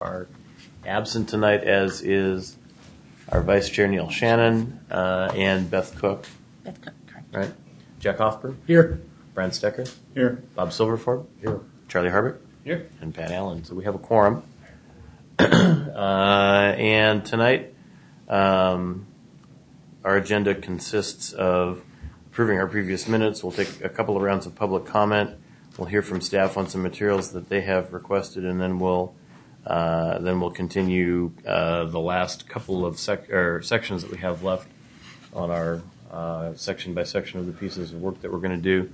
are absent tonight, as is our Vice Chair Neil Shannon and Beth Cook. Beth Cook, correct. Right. Jack Hoffberg. Here. Brent Stecker. Here. Bob Silverford. Here. Charlie Harbeck. Here. And Pat Allen. So we have a quorum. And tonight, our agenda consists of approving our previous minutes. We'll take a couple of rounds of public comment. We'll hear from staff on some materials that they have requested, and then we'll continue the last couple of sections that we have left on our section by section of the pieces of work that we're going to do.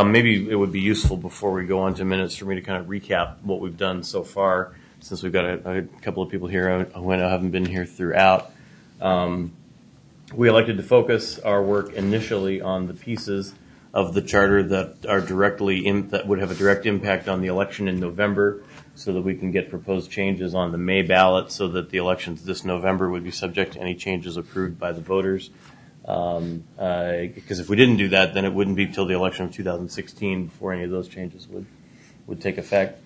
Maybe it would be useful before we go on to minutes for me to kind of recap what we've done so far, since we've got a couple of people here who I know haven't been here throughout. We elected to focus our work initially on the pieces of the charter that are that would have a direct impact on the election in November, so that we can get proposed changes on the May ballot, so that the elections this November would be subject to any changes approved by the voters. Because if we didn't do that, then it wouldn't be till the election of 2016 before any of those changes would take effect.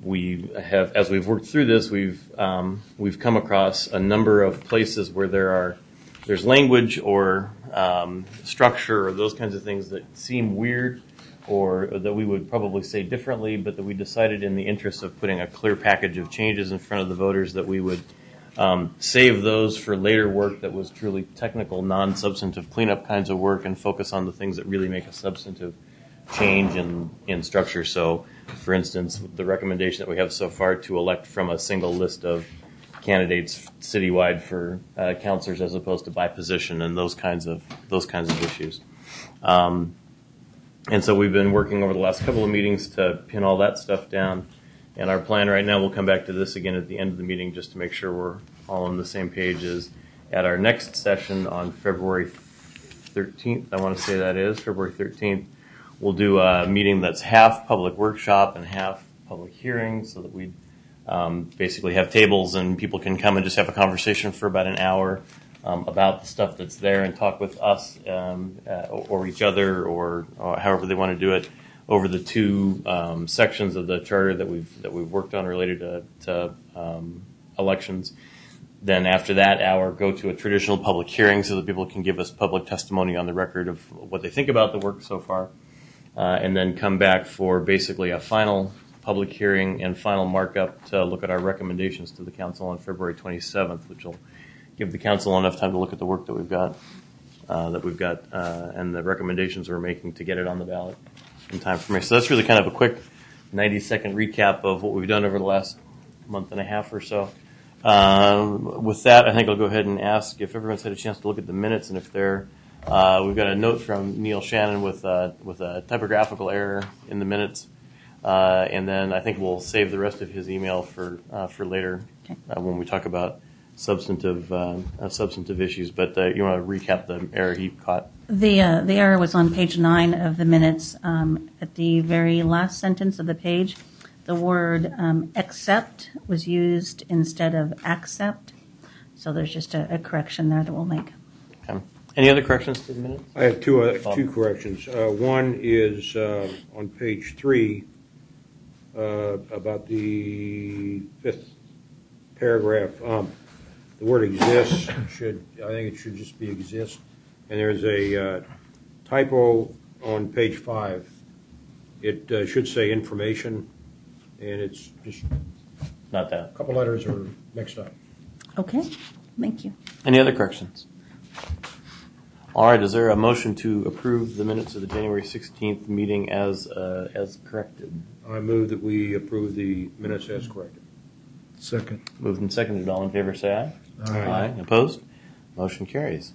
We have, as we've worked through this, we've come across a number of places where there's language or structure or those kinds of things that seem weird, or that we would probably say differently, but that we decided, in the interest of putting a clear package of changes in front of the voters, that we would save those for later work that was truly technical, non-substantive cleanup kinds of work, and focus on the things that really make a substantive change in structure. So, for instance, the recommendation that we have so far to elect from a single list of candidates citywide for councilors as opposed to by position, and those kinds of issues. And so we've been working over the last couple of meetings to pin all that stuff down. And our plan right now, we'll come back to this again at the end of the meeting just to make sure we're all on the same page, is at our next session on February 13th, I want to say that is, February 13th, we'll do a meeting that's half public workshop and half public hearing, so that we basically have tables and people can come and just have a conversation for about an hour about the stuff that's there, and talk with us or each other, or however they want to do it, over the two sections of the charter that we've worked on related to elections. Then after that hour, go to a traditional public hearing so that people can give us public testimony on the record of what they think about the work so far, and then come back for basically a final public hearing and final markup to look at our recommendations to the council on February 27th, which will give the council enough time to look at the work that we've got, and the recommendations we're making to get it on the ballot in time for me. So that's really kind of a quick 90-second recap of what we've done over the last month and a half or so. With that, I think I'll go ahead and ask if everyone's had a chance to look at the minutes, and if we've got a note from Neil Shannon with a typographical error in the minutes, and then I think we'll save the rest of his email for later, when we talk about substantive issues. But you want to recap the error he caught? The error was on page 9 of the minutes. At the very last sentence of the page, the word accept was used instead of accept. So there's just a correction there that we'll make. Okay. Any other corrections to the minutes? I have two corrections. One is on page 3 about the 5th paragraph. The word exists I think it should just be exist. And there's a typo on page 5. It should say information, and it's just Not that. a couple letters are mixed up. Okay, thank you. Any other corrections? All right. Is there a motion to approve the minutes of the January 16th meeting as corrected? I move that we approve the minutes as corrected. Second. Moved and seconded. All in favor, say aye. Aye. Opposed? Motion carries.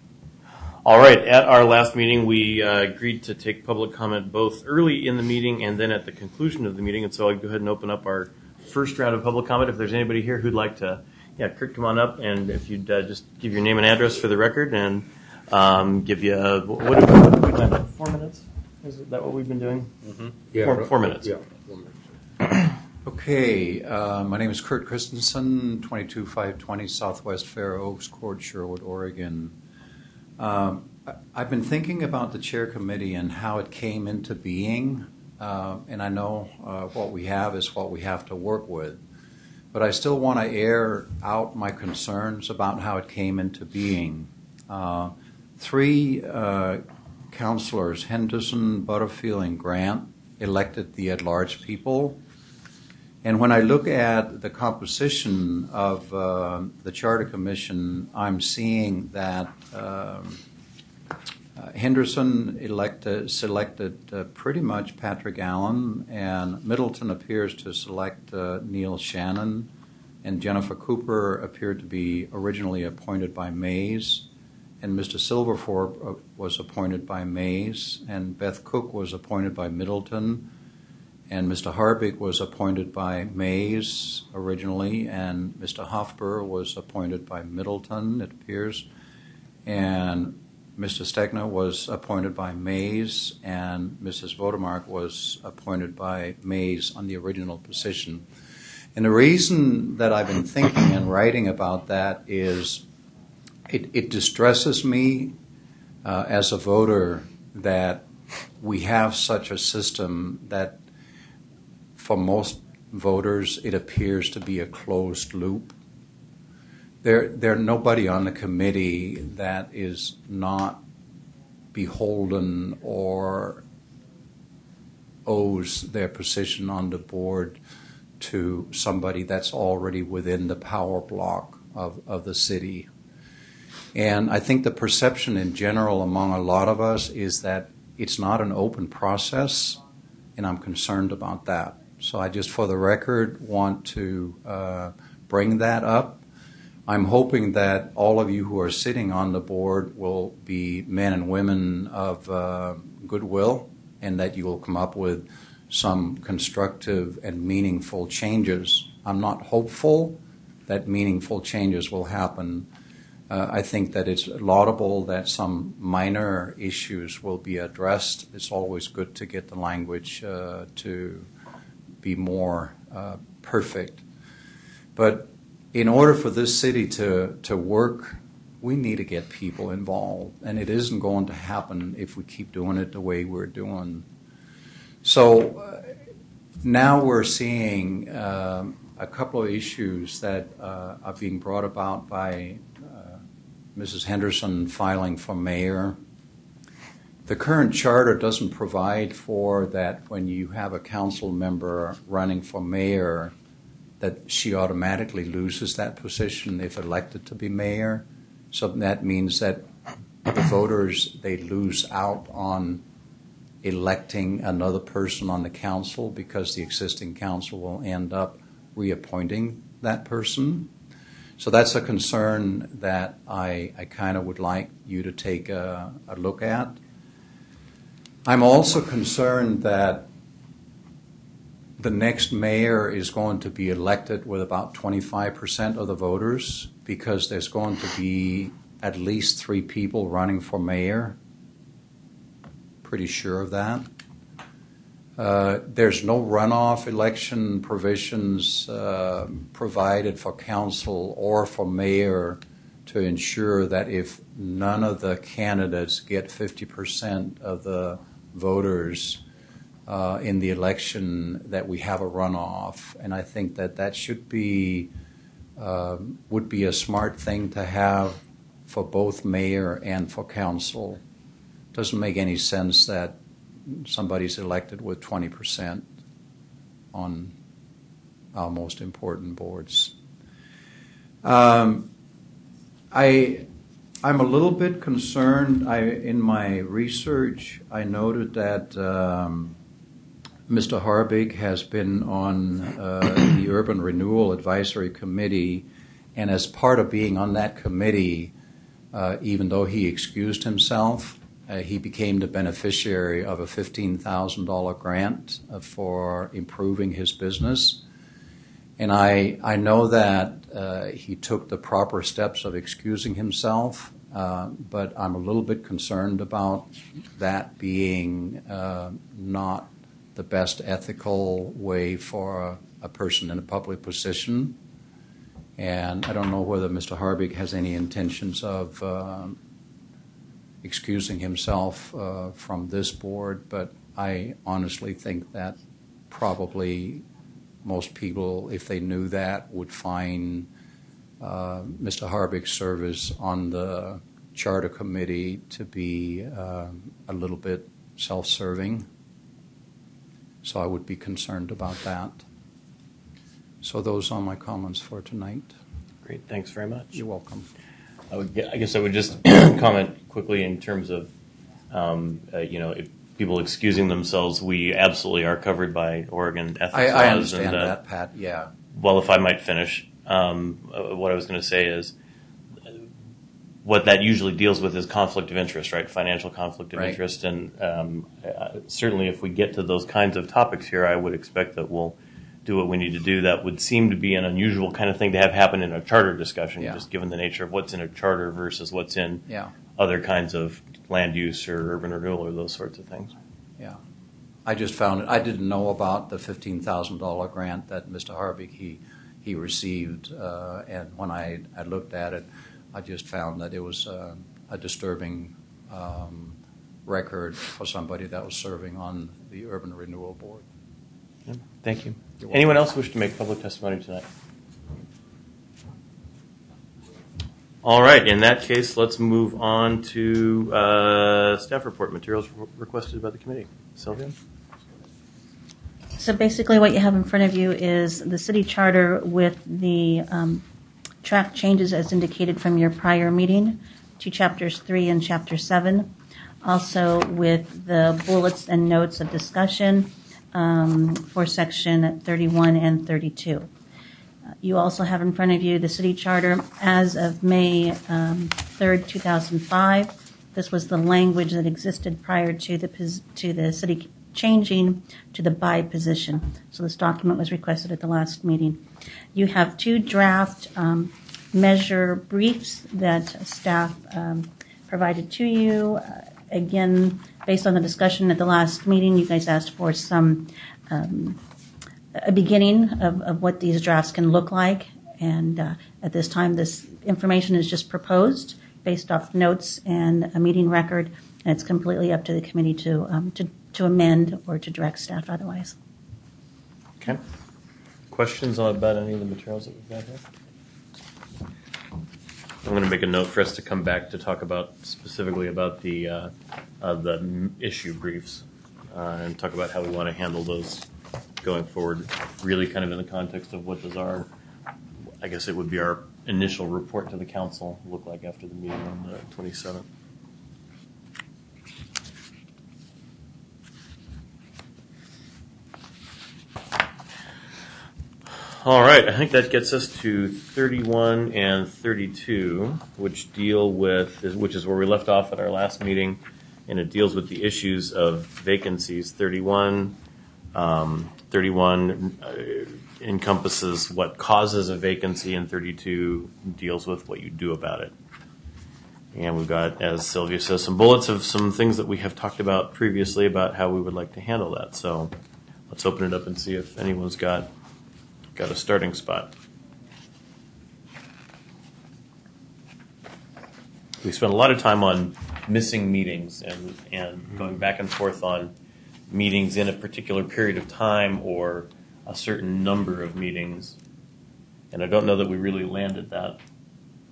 All right. At our last meeting, we agreed to take public comment both early in the meeting and then at the conclusion of the meeting. And so I'll go ahead and open up our first round of public comment. If there's anybody here who'd like to, Kurt, come on up, and if you'd just give your name and address for the record, and give you what have we done? Like 4 minutes? Is that what we've been doing? Mm-hmm. Yeah, 4 minutes. Yeah, 4 minutes. Okay, my name is Kurt Christensen, 22520 Southwest Fair Oaks Court, Sherwood, Oregon. I've been thinking about the chair committee and how it came into being, and I know what we have is what we have to work with. but I still want to air out my concerns about how it came into being. Three councilors, Henderson, Butterfield, and Grant, elected the at-large people. And when I look at the composition of the Charter Commission, I'm seeing that Henderson selected pretty much Patrick Allen, and Middleton appears to select Neil Shannon, and Jennifer Cooper appeared to be originally appointed by Mays, and Mr. Silverthorpe was appointed by Mays, and Beth Cook was appointed by Middleton, and Mr. Harbig was appointed by Mays originally, and Mr. Hofber was appointed by Middleton, it appears, and Mr. Stegner was appointed by Mays, and Mrs. Vodemark was appointed by Mays on the original position. And the reason that I've been thinking and writing about that is it distresses me as a voter that we have such a system that for most voters it appears to be a closed loop. There nobody on the committee that is not beholden or owes their position on the board to somebody that's already within the power block of the city. And I think the perception in general among a lot of us is that it's not an open process, and I'm concerned about that. So I just, for the record, want to bring that up. I'm hoping that all of you who are sitting on the board will be men and women of goodwill, and that you will come up with some constructive and meaningful changes. I'm not hopeful that meaningful changes will happen. I think that it's laudable that some minor issues will be addressed. It's always good to get the language to be more perfect. But in order for this city to work, we need to get people involved, and it isn't going to happen if we keep doing it the way we're doing. So now we're seeing a couple of issues that are being brought about by Mrs. Henderson filing for mayor. The current charter doesn't provide for that when you have a council member running for mayor that she automatically loses that position if elected to be mayor. So that means that the voters, they lose out on electing another person on the council because the existing council will end up reappointing that person. So that's a concern that I kind of would like you to take a look at. I'm also concerned that the next mayor is going to be elected with about 25% of the voters because there's going to be at least 3 people running for mayor. Pretty sure of that. There's no runoff election provisions provided for council or for mayor to ensure that if none of the candidates get 50% of the voters in the election, that we have a runoff. And I think that that should be would be a smart thing to have for both mayor and for council. Doesn't make any sense that somebody's elected with 20% on our most important boards. I'm a little bit concerned. In my research, I noted that Mr. Harbig has been on the Urban Renewal Advisory Committee, and as part of being on that committee, even though he excused himself, he became the beneficiary of a $15,000 grant for improving his business. And I know that he took the proper steps of excusing himself, but I'm a little bit concerned about that being not the best ethical way for a person in a public position. And I don't know whether Mr. Harbig has any intentions of excusing himself from this board, but I honestly think that probably most people, if they knew that, would find Mr. Harbig's service on the Charter Committee to be a little bit self-serving. So I would be concerned about that. So those are my comments for tonight. Great, thanks very much. You're welcome. I guess I would just comment quickly in terms of, if people excusing themselves, we absolutely are covered by Oregon ethics laws. I understand that, Pat, yeah. Well, if I might finish, what I was going to say is what that usually deals with is conflict of interest, right? Financial conflict of Right. interest. And certainly if we get to those kinds of topics here, I would expect that we'll do what we need to do. That would seem to be an unusual kind of thing to have happen in a charter discussion, Yeah. just given the nature of what's in a charter versus what's in Yeah. other kinds of land use or urban renewal or those sorts of things. Yeah, I just found it. I didn't know about the $15,000 grant that Mr. Harbig he received, and when I looked at it, I just found that it was a disturbing record for somebody that was serving on the Urban Renewal Board. Yeah, thank you. You're welcome. Anyone else wish to make public testimony tonight? All right. In that case, let's move on to staff report materials requested by the committee. Sylvia? So basically what you have in front of you is the city charter with the track changes as indicated from your prior meeting to chapters 3 and chapter 7. Also with the bullets and notes of discussion for section 31 and 32. You also have in front of you the city charter as of May 3rd, 2005. This was the language that existed prior to the city changing to the by position. So this document was requested at the last meeting. You have 2 draft measure briefs that staff provided to you. Again, based on the discussion at the last meeting, you guys asked for some a beginning of what these drafts can look like. And at this time, this information is just proposed based off notes and a meeting record, and it's completely up to the committee to amend or to direct staff otherwise. Okay. Questions about any of the materials that we've got here? I'm going to make a note for us to come back to talk about specifically about the issue briefs and talk about how we want to handle those going forward, really kind of in the context of what does our, I guess it would be our initial report to the council look like after the meeting on the 27th. All right, I think that gets us to 31 and 32, which which is where we left off at our last meeting, and it deals with the issues of vacancies. 31 encompasses what causes a vacancy, and 32 deals with what you do about it. And we've got, as Sylvia says, some bullets of some things that we have talked about previously about how we would like to handle that. So let's open it up and see if anyone's got a starting spot. We spent a lot of time on missing meetings and going back and forth on meetings in a particular period of time or a certain number of meetings. And I don't know that we really landed that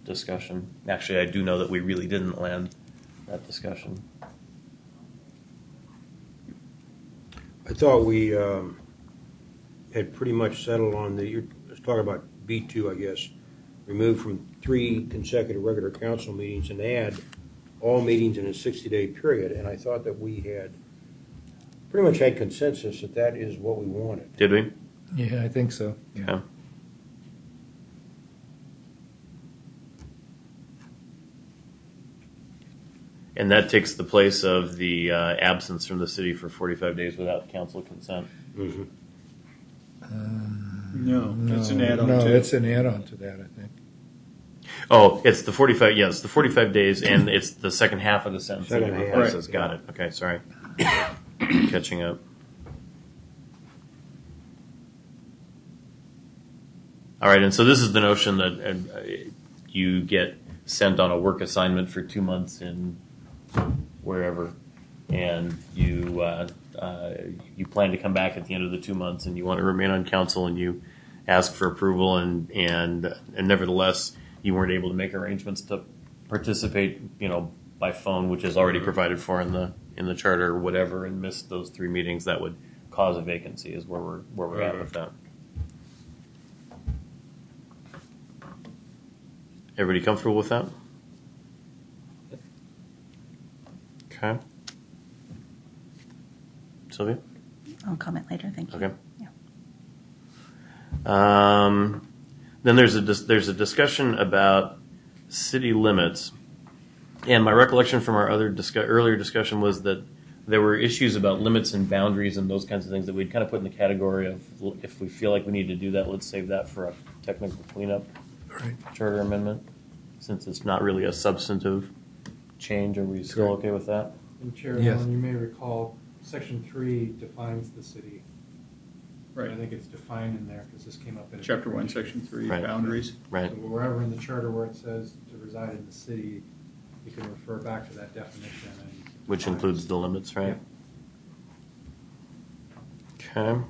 discussion. Actually, I do know that we really didn't land that discussion. I thought we had pretty much settled on let's talk about B2, I guess, remove from 3 consecutive regular council meetings and add all meetings in a 60-day period. And I thought that we had pretty much had consensus that that is what we wanted. Did we? Yeah, I think so. Okay. And that takes the place of the absence from the city for 45 days without council consent. Mm-hmm. No, it's an add-on No, to- it's an add-on to that, I think. Oh, it's the 45. Yes, the 45 days, and it's the second half of the sentence. that Second it half. replaces. Right. Got it. Okay, sorry. Catching up. All right, and so this is the notion that you get sent on a work assignment for 2 months in wherever, and you you plan to come back at the end of the 2 months and you want to remain on council and you ask for approval and nevertheless you weren't able to make arrangements to participate, by phone, which is already provided for in the charter or whatever, and missed those 3 meetings, that would cause a vacancy. Is where we're at with that. Everybody comfortable with that? Okay. Sylvia? I'll comment later. Thank you. Okay. Yeah. Then there's a discussion about city limits, and my recollection from our earlier discussion was that there were issues about limits and boundaries and those kinds of things that we'd kind of put in the category of, if we feel like we need to do that, let's save that for a technical cleanup charter amendment, since it's not really a substantive change. Are we still okay with that? And Chair, Yes. Allen, you may recall, Section 3 defines the city. Right. I think it's defined in there because this came up in a Chapter 1, different- Section 3, Right. boundaries. Right. So wherever in the charter where it says to reside in the city, you can refer back to that definition. And Which define- includes the limits, right? Yeah. Okay.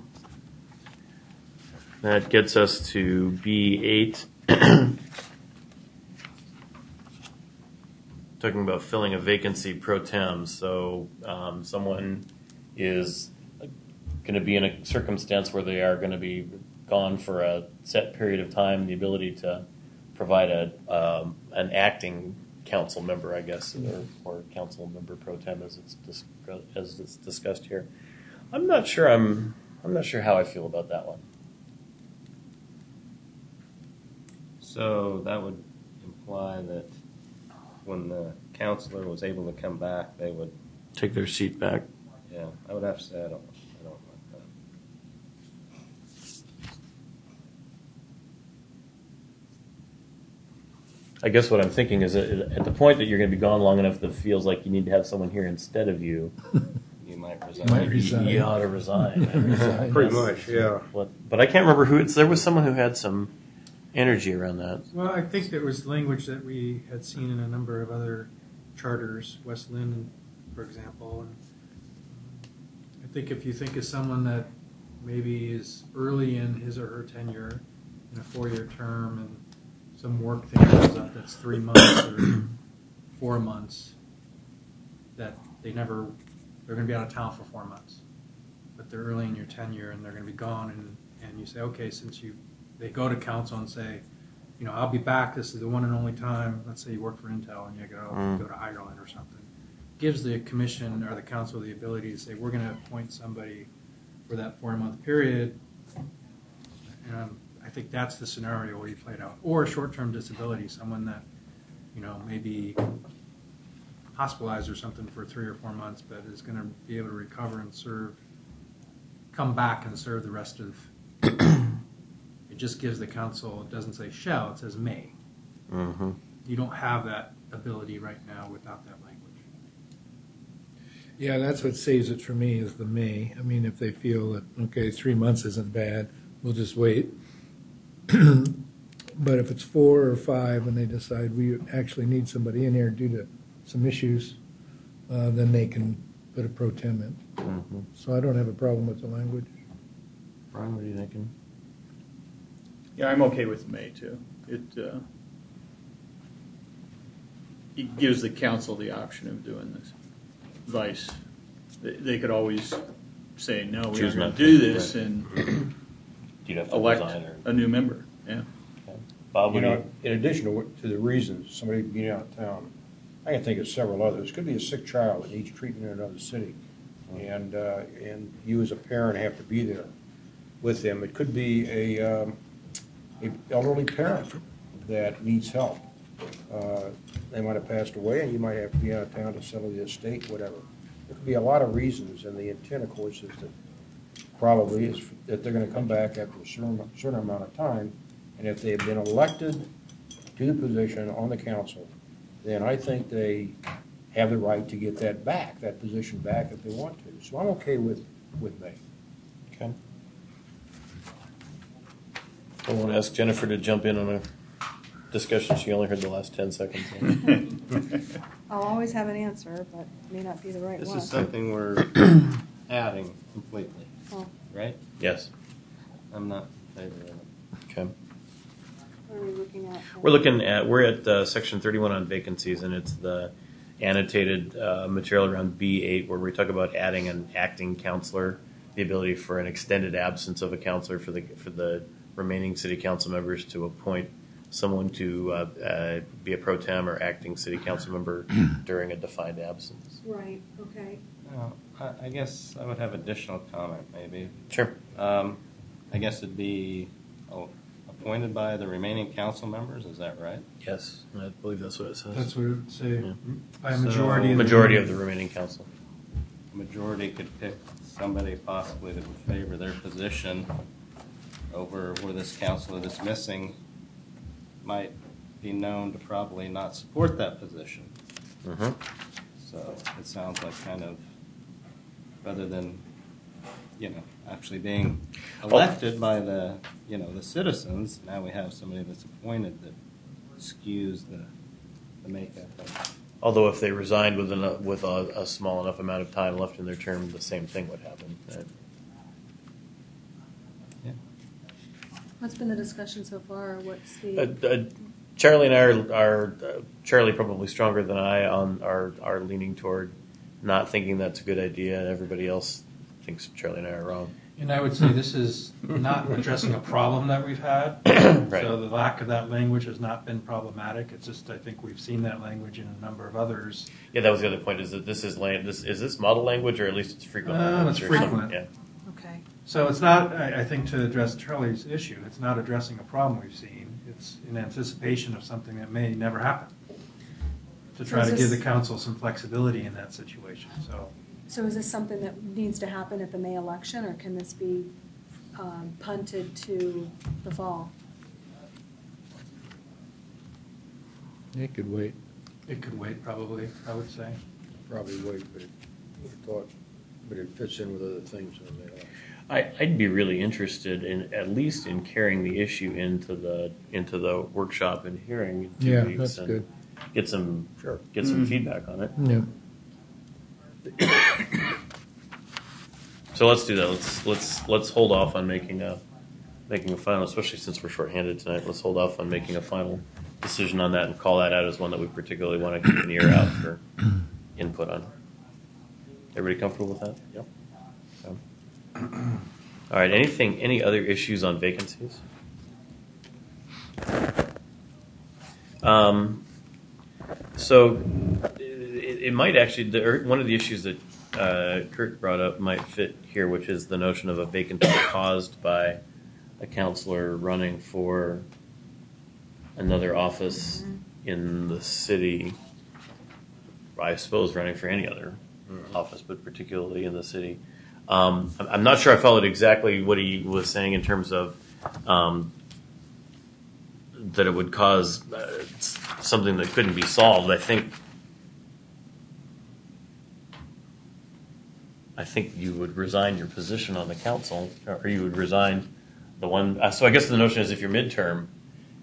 That gets us to B8. Talking about filling a vacancy pro tem. So someone is going to be in a circumstance where they are going to be gone for a set period of time, the ability to provide an acting council member, I guess, or council member pro tem as it's discussed here. I'm not sure how I feel about that one. So that would imply that when the counselor was able to come back, they would, Take their seat back. yeah, I would have to say I don't like that. I guess what I'm thinking is that at the point that you're going to be gone long enough that it feels like you need to have someone here instead of you, You might resign. Might resign. you ought to resign. Pretty much, yeah. But I can't remember who. There was someone who had some energy around that. Well, I think there was language that we had seen in a number of other charters, West Lynn, for example. And I think if you think of someone that maybe is early in his or her tenure in a 4-year term and some work thing comes up that's 3 months or 4 months, that they're going to be out of town for 4 months. But they're early in your tenure and they're going to be gone, and you say, okay, they go to council and say, I'll be back. This is the one and only time. Let's say you work for Intel and you go to Ireland or something. Gives the commission or the council the ability to say, we're going to appoint somebody for that 4-month period. And I think that's the scenario where you played out. Or short-term disability, someone that, may be hospitalized or something for 3 or 4 months, but is going to be able to recover and come back and serve the rest of. It just gives the council, it doesn't say shall, it says may. Mm-hmm. You don't have that ability right now without that language. Yeah, that's what saves it for me is the may. I mean, if they feel that, okay, 3 months isn't bad, we'll just wait. But if it's 4 or 5 and they decide we actually need somebody in here due to some issues, then they can put a pro tem in. Mm-hmm. So I don't have a problem with the language. Brian, what are you thinking? Yeah, I'm okay with May too. It gives the council the option of doing this. Vice, they could always say, no, we Choose aren't going not to do to, this, right. and You'd have to elect resign or a new member. Yeah. Bob? What do you? In addition to the reasons, somebody being out of town, I can think of several others. Could be a sick child that needs treatment in another city, and you as a parent have to be there with them. It could be a elderly parent that needs help. They might have passed away, and you might have to be out of town to settle the estate, whatever. There could be a lot of reasons, and the intent, of course, is that probably is that they're going to come back after a certain amount of time, and if they have been elected to the position on the council, then I think they have the right to get that position back if they want to. So I'm okay with May. Okay. I want to ask Jennifer to jump in on a discussion. She only heard the last 10 seconds. I'll always have an answer, but it may not be the right This one. is something where adding completely, Oh, right? Yes. I'm not in favor of it. Okay. what are we looking at? We're at section 31 on vacancies, and it's the annotated material around B8 where we talk about adding an acting counselor, the ability for an extended absence of a counselor for the remaining city council members to appoint someone to be a pro tem or acting city council member during a defined absence. Right, okay. Well, I guess I would have additional comment, maybe. Sure. I guess it'd be appointed by the remaining council members, is that right? Yes, I believe that's what it says. That's what it would say, Yeah. by a So- majority. Majority of the remaining council. Majority could pick somebody possibly that would favor their position over where this counselor that's missing might be known to probably not support that position. Mm-hmm. So it sounds like kind of, rather than, actually being elected by the citizens, now we have somebody that's appointed that skews the makeup of. Although if they resigned with a small enough amount of time left in their term, the same thing would happen. Right? Yeah. What's been the discussion so far? What's the, Charlie and I are Charlie probably stronger than I are leaning toward not thinking that's a good idea. Everybody else thinks Charlie and I are wrong. And I would say this is not addressing a problem that we've had. Right. So the lack of that language has not been problematic. It's just, I think we've seen that language in a number of others. Yeah, that was the other point. Is that this is this model language, or at least it's frequent? language It's or something? frequent. Yeah. okay. So it's not, I think to address Charlie's issue, it's not addressing a problem we've seen. It's in anticipation of something that may never happen. To try So to is give the this- council some flexibility in that situation, so. So is this something that needs to happen at the May election, or can this be punted to the fall? It could wait, It could wait probably, I would say. Probably wait, but it fits in with other things in the mail. I'd be really interested in at least in carrying the issue into the workshop and hearing in 2 yeah, weeks that's and good, get some feedback on it. yeah. So let's do that. Let's hold off on making a final, especially since we're shorthanded tonight. Let's hold off on making a final decision on that and call that out as one that we particularly want to keep an ear out for input on. Everybody comfortable with that? Yep. Okay. All right. Any other issues on vacancies? So it might actually, one of the issues that Kurt brought up might fit here, which is the notion of a vacancy caused by a counselor running for another office in the city. I suppose running for any other office, but particularly in the city. I'm not sure I followed exactly what he was saying in terms of that it would cause something that couldn't be solved. I think you would resign your position on the council, or you would resign the one. So I guess the notion is if you're midterm,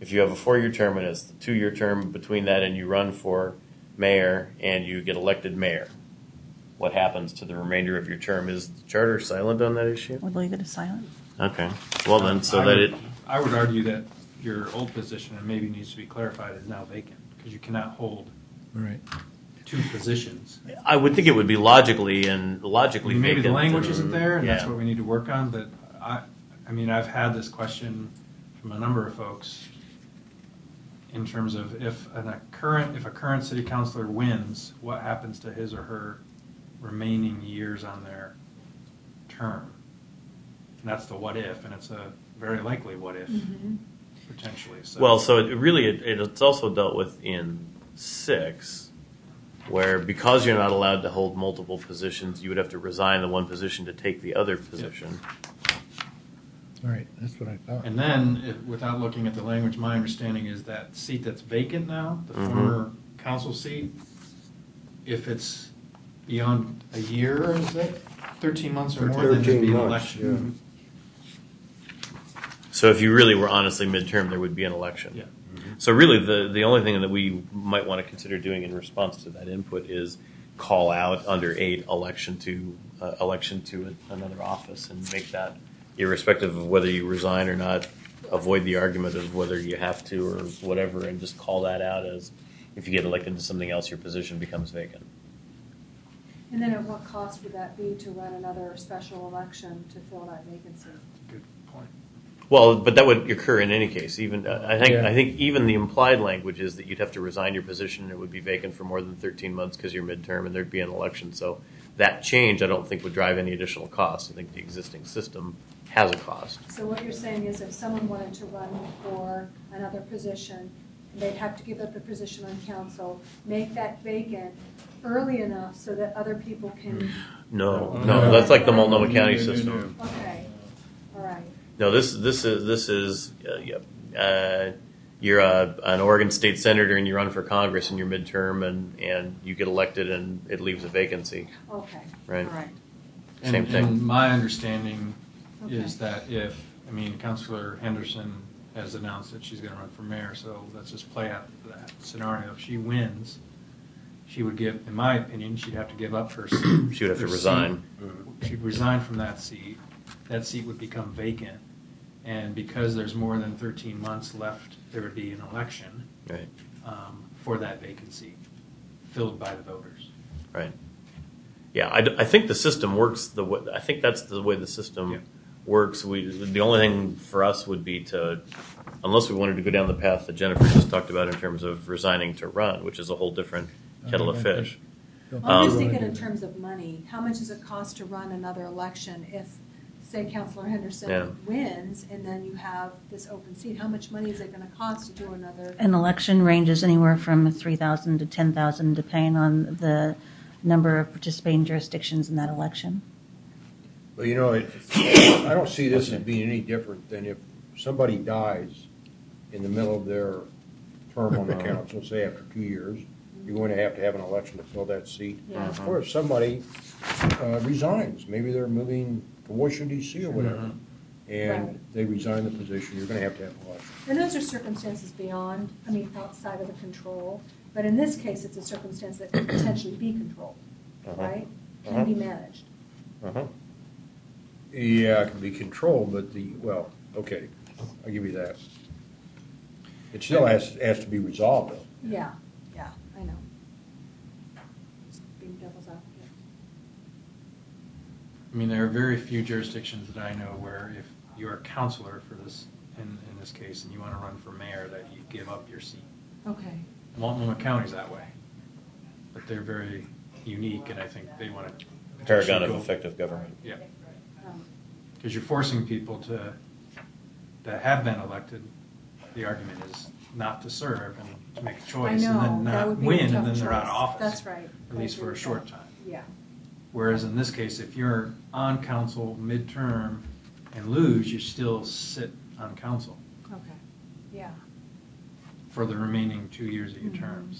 if you have a 4-year term and it's the 2-year term between that and you run for mayor and you get elected mayor, what happens to the remainder of your term? Is the charter silent on that issue? We'll leave it as silent. Okay. Well then, I would argue that your old position, and maybe needs to be clarified, is now vacant, because you cannot hold Right. 2 positions. I would think it would be logically Maybe vacant. the language isn't there, and that's Yeah. what we need to work on, but I mean, I've had this question from a number of folks in terms of if a current city councilor wins, what happens to his or her remaining years on their term? And that's the what if, and it's a very likely what if, potentially. So. Well, so it's also dealt with in 6, where because you're not allowed to hold multiple positions, you would have to resign the one position to take the other position. All right, that's what I thought. And then, without looking at the language, my understanding is that seat that's vacant now, the former council seat, if it's beyond a year, is it 13 months or more, then there'd be an 13 months, election. So if you really were honestly midterm, there would be an election. Yeah. So really, the only thing that we might want to consider doing in response to that input is call out under 8 election to another office and make that, irrespective of whether you resign or not, avoid the argument of whether you have to or whatever, and just call that out as if you get elected to something else, your position becomes vacant. And then at what cost would that be to run another special election to fill that vacancy? Good point. Well, but that would occur in any case. Even I Yeah. think even the implied language is that you'd have to resign your position and it would be vacant for more than 13 months because you're midterm and there'd be an election. So that change, I don't think, would drive any additional cost. I think the existing system has a cost. So what you're saying is if someone wanted to run for another position, they'd have to give up the position on council, make that vacant early enough so that other people can. No, No. that's like the Multnomah County system. Okay, all right. No, this is you're an Oregon state senator and you run for Congress in your midterm and you get elected and it leaves a vacancy. Okay, Right. all right. Same thing. And my understanding is Okay. that Councilor Henderson has announced that she's going to run for mayor, so let's just play out that scenario. If she wins, she would give, in my opinion, she'd have to give up her seat. She would have to her resign. seat. She'd resign from that seat. That seat would become vacant. And because there's more than 13 months left, there would be an election Right. for that vacancy, filled by the voters. Right. Yeah, I think the system works the way. I think that's the way the system Yeah. works. The only thing for us would be to, unless we wanted to go down the path that Jennifer just talked about in terms of resigning to run, which is a whole different kettle of fish. I'm just thinking in terms of money, how much does it cost to run another election if, say, Councilor Henderson Yeah. wins and then you have this open seat? How much money is it going to cost to do another? An election ranges anywhere from 3,000 to 10,000, depending on the number of participating jurisdictions in that election. Well, I don't see this as being any different than if somebody dies in the middle of their term on the council, say after 2 years, you're going to have an election to fill that seat. Yeah. Or if somebody resigns, maybe they're moving to Washington D.C. or whatever, and Right. they resign the position, you're going to have an election. And those are circumstances outside of the control. But in this case, it's a circumstance that could potentially be controlled, right? Can be managed. Yeah, it can be controlled, but okay, I'll give you that. It still has to be resolved, though. Yeah, I know. Just being devil's advocate. There are very few jurisdictions that I know where if you're a counselor for this, in this case, and you want to run for mayor, that you give up your seat. Okay. Multnomah County's that way, but they're very unique, and I think they want to Paragon of effective government. Yeah, Um, because you're forcing people that have been elected. The argument is not to serve and to make a I choice, know, and then that not would be a win, and tough then they're out of choice. office. That's right. At least I for agree a with short that. time. Yeah. Whereas in this case, if you're on council midterm and lose, you still sit on council Okay. Yeah. for the remaining 2 years of your term.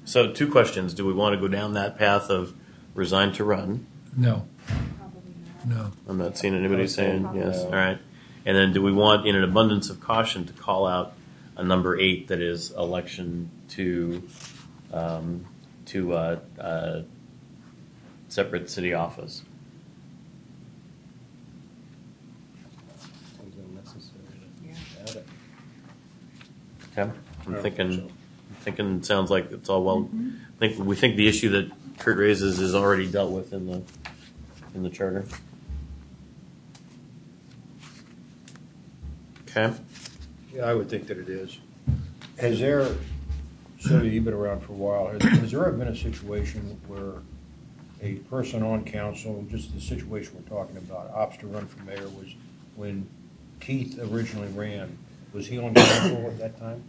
So 2 questions. Do we want to go down that path of resign to run? No, Probably not. no. I'm not seeing anybody saying Probably yes. not. All right. And then do we want, in an abundance of caution, to call out a number 8 that is election to separate city office? Seems unnecessary to Yeah. add it. Okay. I'm Yeah, thinking. so. Thinking it sounds like it's all well. We think the issue that Kurt raises is already dealt with in the charter. Okay. Yeah, I would think that it is. Has there, Sylvia, you've been around for a while, has there ever been a situation where a person on council, just the situation we're talking about, opts to run for mayor, was when Keith originally ran, was he on council at that time?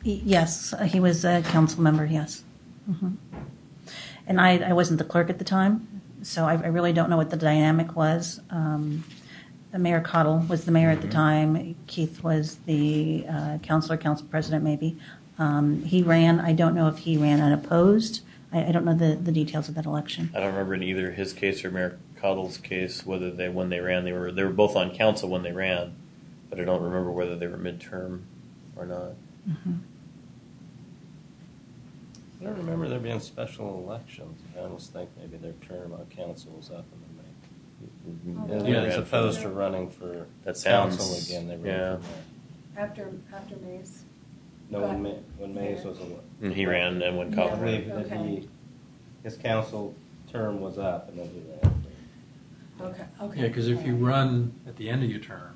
Yes, he was a council member, yes. And I wasn't the clerk at the time, so I really don't know what the dynamic was. Mayor Cottle was the mayor at the time. Keith was the council president, maybe. He ran. I don't know if he ran unopposed. I don't know the details of that election. I don't remember in either his case or Mayor Cottle's case whether when they ran they were both on council when they ran, but I don't remember whether they were midterm or not. I don't remember there being special elections. I almost think maybe their term on council was up and then they, Yeah, as yeah. opposed to running for That sounds- council again, they yeah. ran for mayor. After Mays. No, when Mays was a. And he ran and went I Colorado. believe that Okay. his council term was up and then he ran. Okay, okay. Yeah, because if you run at the end of your term,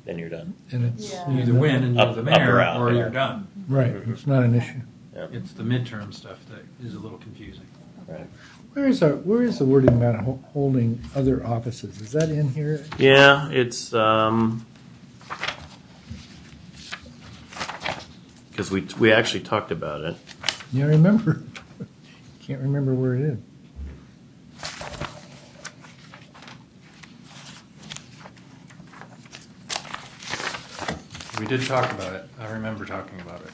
Then you're done. And it's. Yeah. you either win and you're Up- the up mayor, or out, or yeah. you're done. Right, it's not an issue. Yeah. It's the midterm stuff that is a little confusing. Right. Where is the wording about holding other offices? Is that in here? Yeah, it's because we actually talked about it. Yeah, I remember. Can't remember where it is. We did talk about it. I remember talking about it.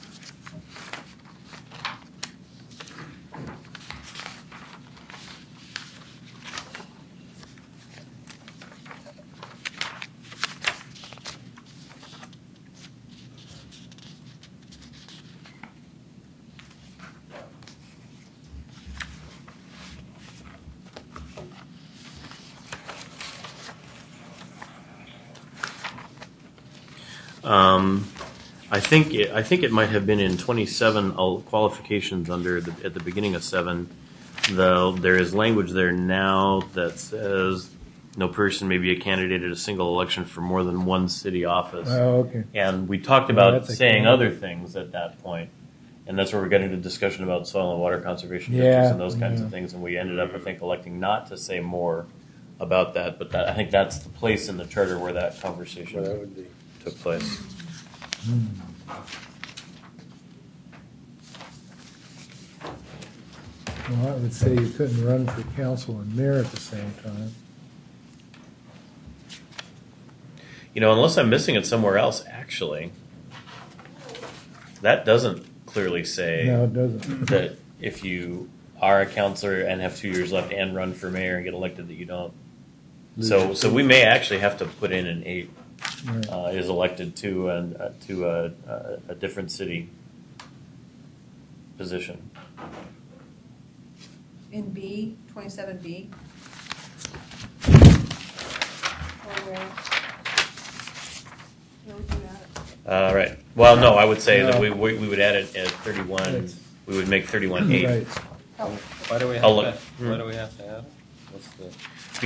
I think it might have been in 27 qualifications under at the beginning of 7. Though there is language there now that says no person may be a candidate at a single election for more than one city office. Oh, okay. And we talked about that's a saying can. other things at that point. And that's where we got into discussion about soil and water conservation Yeah, districts and those kinds yeah. of things. And we ended up, I think, electing not to say more about that. But I think that's the place in the charter where that conversation Well, that would be. took place. Well, I would say you couldn't run for council and mayor at the same time. You know, unless I'm missing it somewhere else, actually, that doesn't clearly say No, it doesn't. that if you are a counselor and have 2 years left and run for mayor and get elected, that you don't. So we may actually have to put in an 8 Right. is elected to a different city position. In B, 27B? Or where? Where would you at? Right. Well, no, I would say that No. we would add it at 31. It's- We would make 31 8. Right. Why do we have I'll look. to, why do we have to add it? What's the,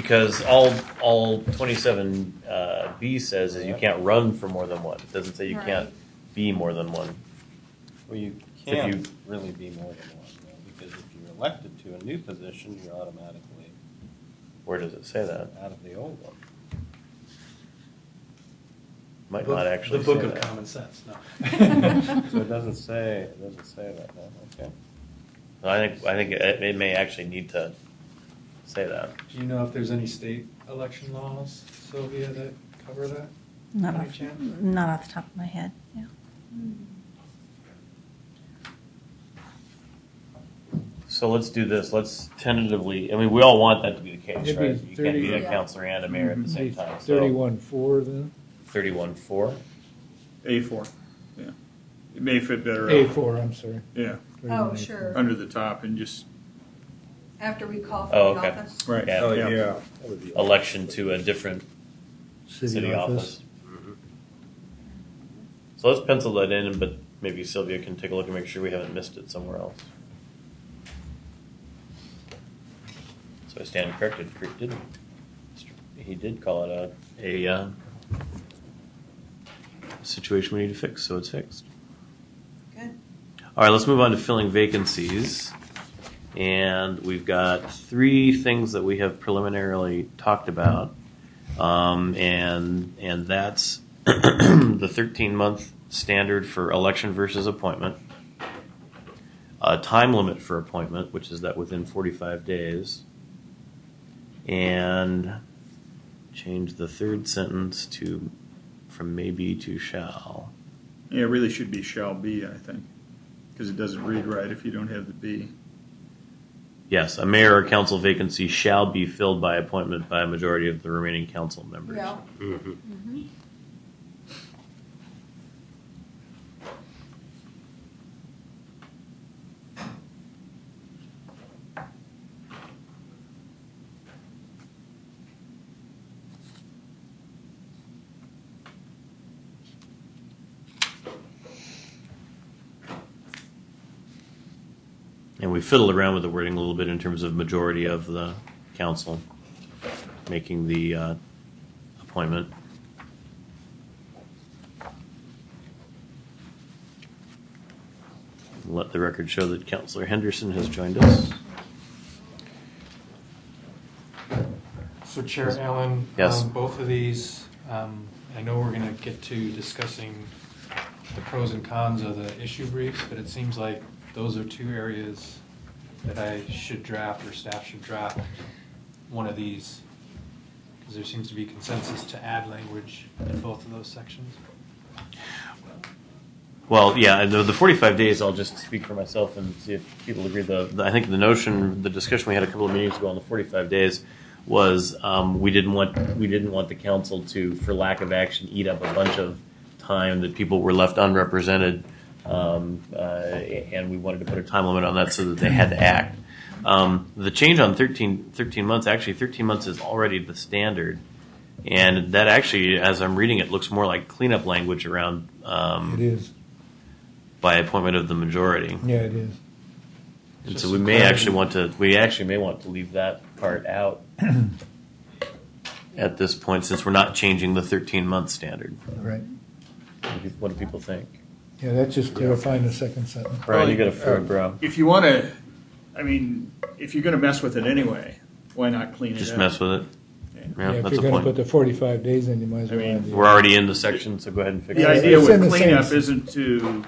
Because all 27 B says is you can't run for more than one. It doesn't say you can't Right. be more than one. well, you If can't you- really be more than one, though, because if you're elected to a new position, you're automatically Where does it say that? out of the old one. Might not actually The book say of that. common sense, no. So it doesn't say that, no, okay. I think it may actually need to say that. Do you know if there's any state election laws, Sylvia, that cover that? Not Any off, chance? not off the top of my head, yeah. So let's do this. Let's tentatively. I mean, we all want that to be the case, It'd be right? You can't be 30 a counselor and a mayor at the same time. So 31-4 then? 31-4. A4, yeah. It may fit better. A4, I'm sorry. Yeah, Oh, 31A4. sure. under the top and just, After we call for Oh, the okay. office? right. Yeah. Oh, yeah. yeah. That would be. Election to a different city office. Mhm. So let's pencil that in, but maybe Sylvia can take a look and make sure we haven't missed it somewhere else. So I stand corrected. Kurt didn't. He did call it a situation we need to fix, so it's fixed. Good. All right, let's move on to filling vacancies. And we've got 3 things that we have preliminarily talked about. And that's the 13-month standard for election versus appointment, a time limit for appointment, which is that within 45 days, and change the third sentence to from may be to shall. Yeah, it really should be shall be, I think, because it doesn't read right if you don't have the be. Yes, a mayor or council vacancy shall be filled by appointment by a majority of the remaining council members. Yeah. Mhm. And we fiddled around with the wording a little bit in terms of majority of the council making the appointment. Let the record show that Councilor Henderson has joined us. So Chair Allen, Yes. both of these, I know we're going to get to discussing the pros and cons of the issue briefs, but it seems like those are two areas that I should draft or staff should draft one of these, because there seems to be consensus to add language in both of those sections. Well, yeah, the 45 days, I'll just speak for myself and see if people agree. I think the notion, the discussion we had a couple of meetings ago on the 45 days was we didn't want the council to, for lack of action, eat up a bunch of time that people were left unrepresented, and we wanted to put a time limit on that so that they had to act. The change on 13 months, actually 13 months is already the standard, and that actually, as I'm reading it, looks more like cleanup language around It is. by appointment of the majority. Yeah, it is. And Just so we some may clarity. actually want to leave that part out at this point, since we're not changing the 13-month standard. Right. What do people think? Yeah, that's just clarifying the second sentence. Brian, you got a furrowed brow. If you want to, I mean, if you're going to mess with it anyway, why not clean it Just up? mess with it. Yeah. Yeah, Yeah, if that's you're the going to put point. the 45 days in, you might as well. I mean, add the- We're already in the section, so go ahead and fix The it. idea It's in with the cleanup same- isn't to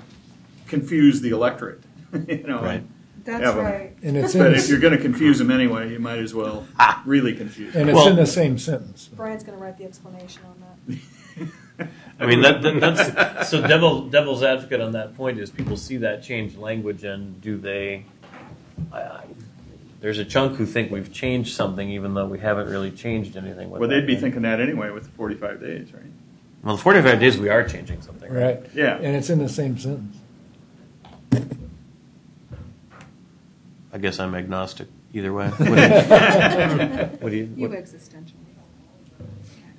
confuse the electorate, you know. Right. That's Yeah, but- right. And it's But in, if you're going to confuse them anyway, you might as well really confuse them. and it's Well- in the same sentence. Brian's going to write the explanation on that. I mean, that's so devil's advocate on that point is people see that change language and do they? There's a chunk who think we've changed something even though we haven't really changed anything. With Well, that they'd be thing. thinking that anyway with the 45 days, right? Well, the 45 days we are changing something. Right. Yeah. And it's in the same sentence. I guess I'm agnostic either way. What do you? You What, existential.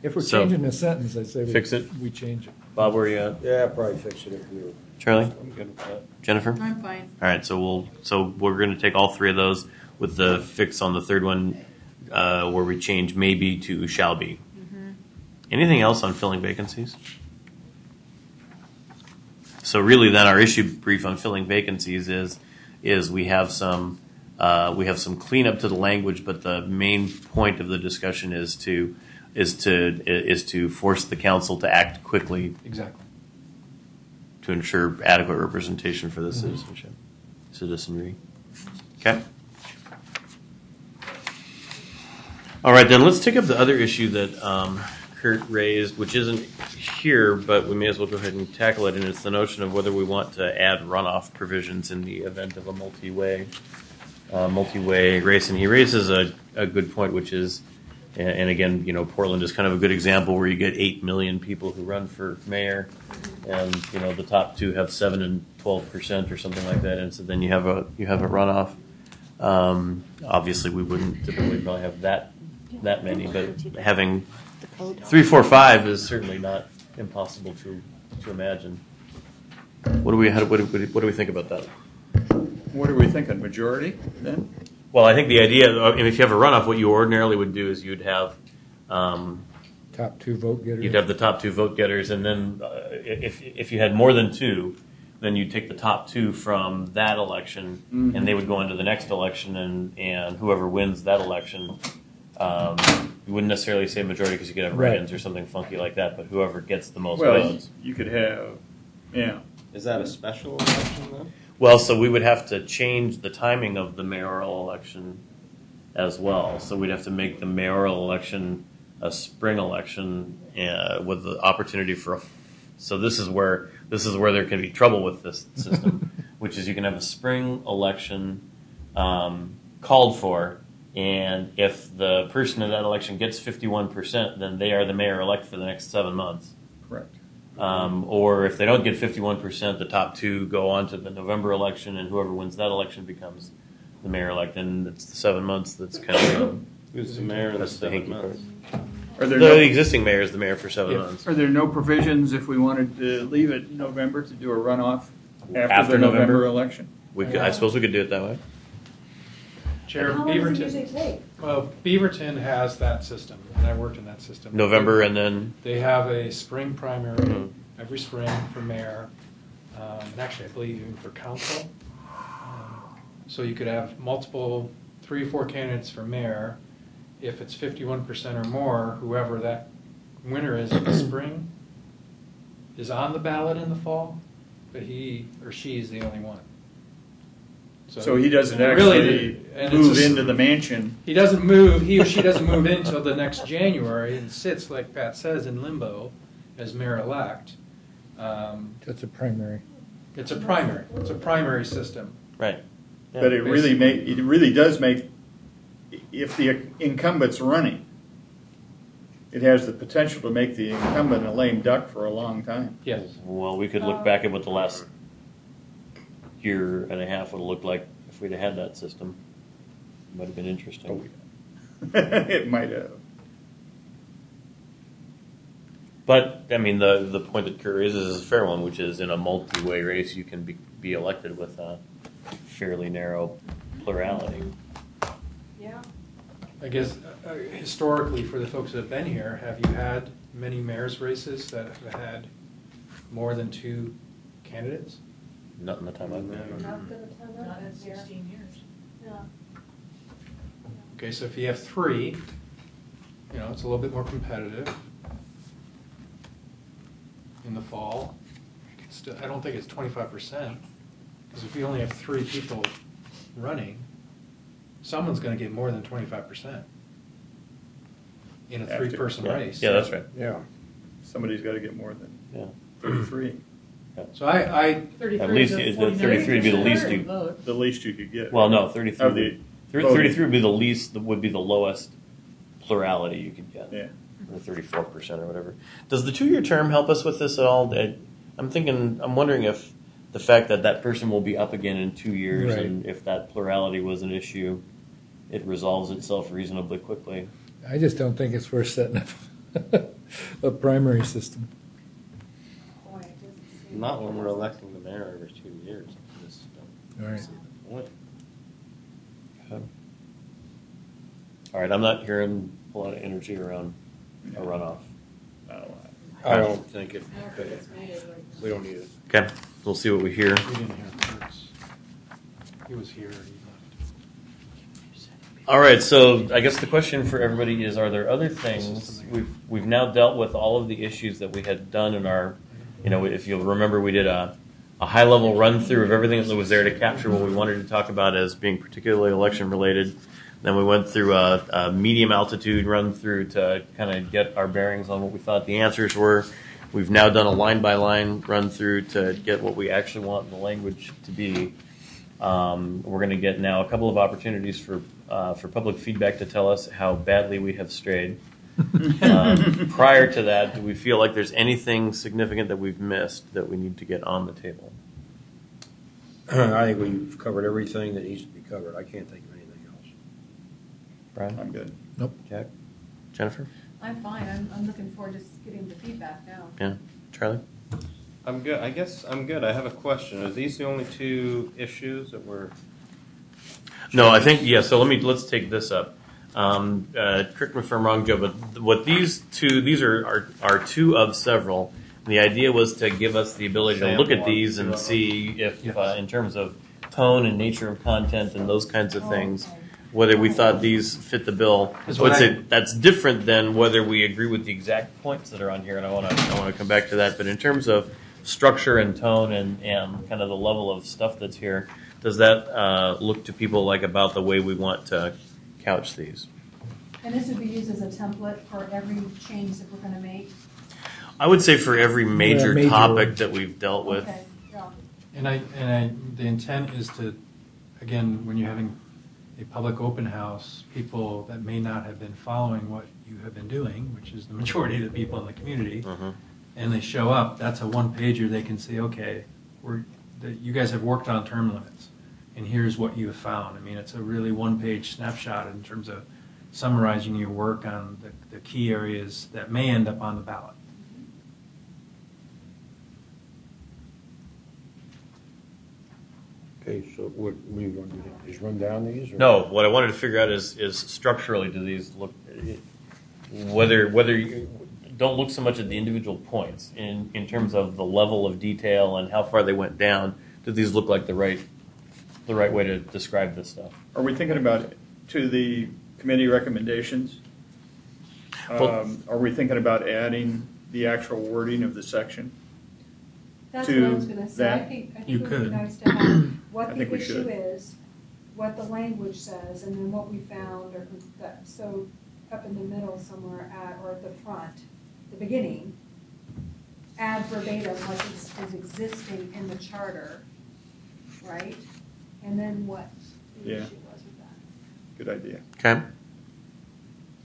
If we're So, changing the sentence, I say we fix it? We change it. Bob, where are you at? Yeah, I'll probably fix it if we were. Charlie? I'm good with that. Jennifer? I'm fine. All right, so we're going to take all three of those with the fix on the third one, where we change maybe to shall be. Anything else on filling vacancies? So really, then our issue brief on filling vacancies is we have some cleanup to the language, but the main point of the discussion is to force the council to act quickly Exactly. to ensure adequate representation for the citizenry. Okay. All right, then let's take up the other issue that Kurt raised, which isn't here, but we may as well go ahead and tackle it, and it's the notion of whether we want to add runoff provisions in the event of a multi-way race. And he raises a good point, which is, and again, you know, Portland is kind of a good example where you get 8 million people who run for mayor, and you know the top two have 7% and 12% or something like that, and so then you have a runoff. Obviously, we wouldn't typically probably have that many, but having 3, 4, 5 is certainly not impossible to imagine. What do we think about that? What are we thinking? Majority then? Well, I think the idea, if you have a runoff, what you ordinarily would do is you'd have Top two vote getters. you'd have the top two vote getters, and then if you had more than two, then you'd take the top two from that election, and they would go into the next election, and whoever wins that election, you wouldn't necessarily say majority because you could have Right. write-ins or something funky like that, but whoever gets the most Well, votes. you could have, yeah. Is that a special election then? Well, so we would have to change the timing of the mayoral election as well. So we'd have to make the mayoral election a spring election with the opportunity for so this is where there can be trouble with this system, which is you can have a spring election called for, and if the person in that election gets 51%, then they are the mayor-elect for the next 7 months. Correct. Or if they don't get 51%, the top two go on to the November election, and whoever wins that election becomes the mayor-elect. And it's the 7 months that's kind of Who's the mayor in the that's the hanky 7 part. months? Are there The existing mayor is the mayor for 7 months. Are there no provisions if we wanted to leave it November to do a runoff after After the November November? election? I suppose we could do it that way. Chair How long does it Beaverton. usually take? Well, Beaverton has that system, and I worked in that system. November and then, They have a spring primary Mhm. every spring for mayor, and actually, I believe even for council. So you could have multiple, 3 or 4 candidates for mayor. If it's 51% or more, whoever that winner is in the spring is on the ballot in the fall, but he or she is the only one. So he doesn't Really, actually and it's move a- into the mansion. He doesn't move, he or she doesn't move in until the next January and sits, like Pat says, in limbo as mayor-elect. That's a primary. It's a primary system. right. Yeah. But it really does make, if the incumbent's running, it has the potential to make the incumbent a lame duck for a long time. Yes. Well, we could look back at what the last year and a half would have looked like if we'd have had that system. Might have been interesting. It might have. But, I mean, the point that Kurt raises is a fair one, which is in a multi-way race, you can be elected with a fairly narrow plurality. Yeah. I guess historically, for the folks that have been here, have you had many mayor's races that have had more than 2 candidates? Not in the time I've been here. Not good at time Not in out here. 16 years. Yeah. Okay, so if you have 3, it's a little bit more competitive in the fall. I don't think it's 25%, because if you only have 3 people running, someone's going to get more than 25% in a Have to. 3-person Yeah. race. Yeah, that's right. Yeah. Somebody's got to get more than Yeah. 33. So I 33 At least is a the 33 would be the least 49% you. vote. The least you could get. Well, no, 33. Of the 33 would be the least. Would be the lowest plurality you could get. Yeah. Or 34% or whatever. Does the 2-year term help us with this at all? I'm wondering if the fact that that person will be up again in 2 years, Right. and if that plurality was an issue, it resolves itself reasonably quickly. I just don't think it's worth setting up a primary system. Boy, it doesn't seem. Not when we're electing the mayor every 2 years. I just don't Right. see the point. All right, I'm not hearing a lot of energy around a runoff. I don't think it, I don't think it's needed. we don't need it. Okay, we'll see what we hear. we didn't hear Kurt's. He was here. He left. All right, so I guess the question for everybody is: are there other things we've now dealt with all of the issues that we had done in our, if you'll remember, we did a high level run through of everything that was there to capture what we wanted to talk about as being particularly election related. Then we went through a medium altitude run through to kind of get our bearings on what we thought the answers were. We've now done a line by line run through to get what we actually want the language to be. We're going to get now a couple of opportunities for public feedback to tell us how badly we have strayed. Prior to that, do we feel like there's anything significant that we've missed that we need to get on the table? I think we've covered everything that needs to be covered. I can't think of anything else. Brian? I'm good. Jack? Jennifer? I'm fine. I'm looking forward to just getting the feedback now. Yeah. Charlie? I'm good. I guess I'm good. I have a question. Are these the only 2 issues that were? No, I think, yeah, so let's take this up. Correct me if I'm wrong, Joe, but what these are 2 of several. The idea was to give us the ability to look at these and see if, in terms of tone and nature of content and those kinds of things, whether we thought these fit the bill. Is I would what say that's different than whether we agree with the exact points that are on here, and I want to come back to that. But in terms of structure and tone and kind of the level of stuff that's here, does that look to people like about the way we want to couch these? And this would be used as a template for every change that we're gonna make? I would say for every major major topic one. that we've dealt with. Okay, yeah. And the intent is to, again, when you're having a public open house, people that may not have been following what you have been doing, which is the majority of the people in the community, Mhm. and they show up, that's a 1-pager. They can say, okay, you guys have worked on term limits, and here's what you have found. I mean, it's a really 1-page snapshot in terms of summarizing your work on the key areas that may end up on the ballot. Okay, so what do you want to do? Just run down these? Or? No, what I wanted to figure out is structurally, do these look, whether you don't look so much at the individual points in terms of the level of detail and how far they went down. Do these look like the right way to describe this stuff? Are we thinking about to the committee recommendations? Are we thinking about adding the actual wording of the section? That's to what I was gonna say. I that? think You it would could. be nice to have what I the think we issue should. is, what the language says, and then what we found, or that, so up in the middle somewhere or at the front, the beginning, add verbatim what is existing in the charter, right? And then what the Yeah. issue was with that. Good idea. Okay.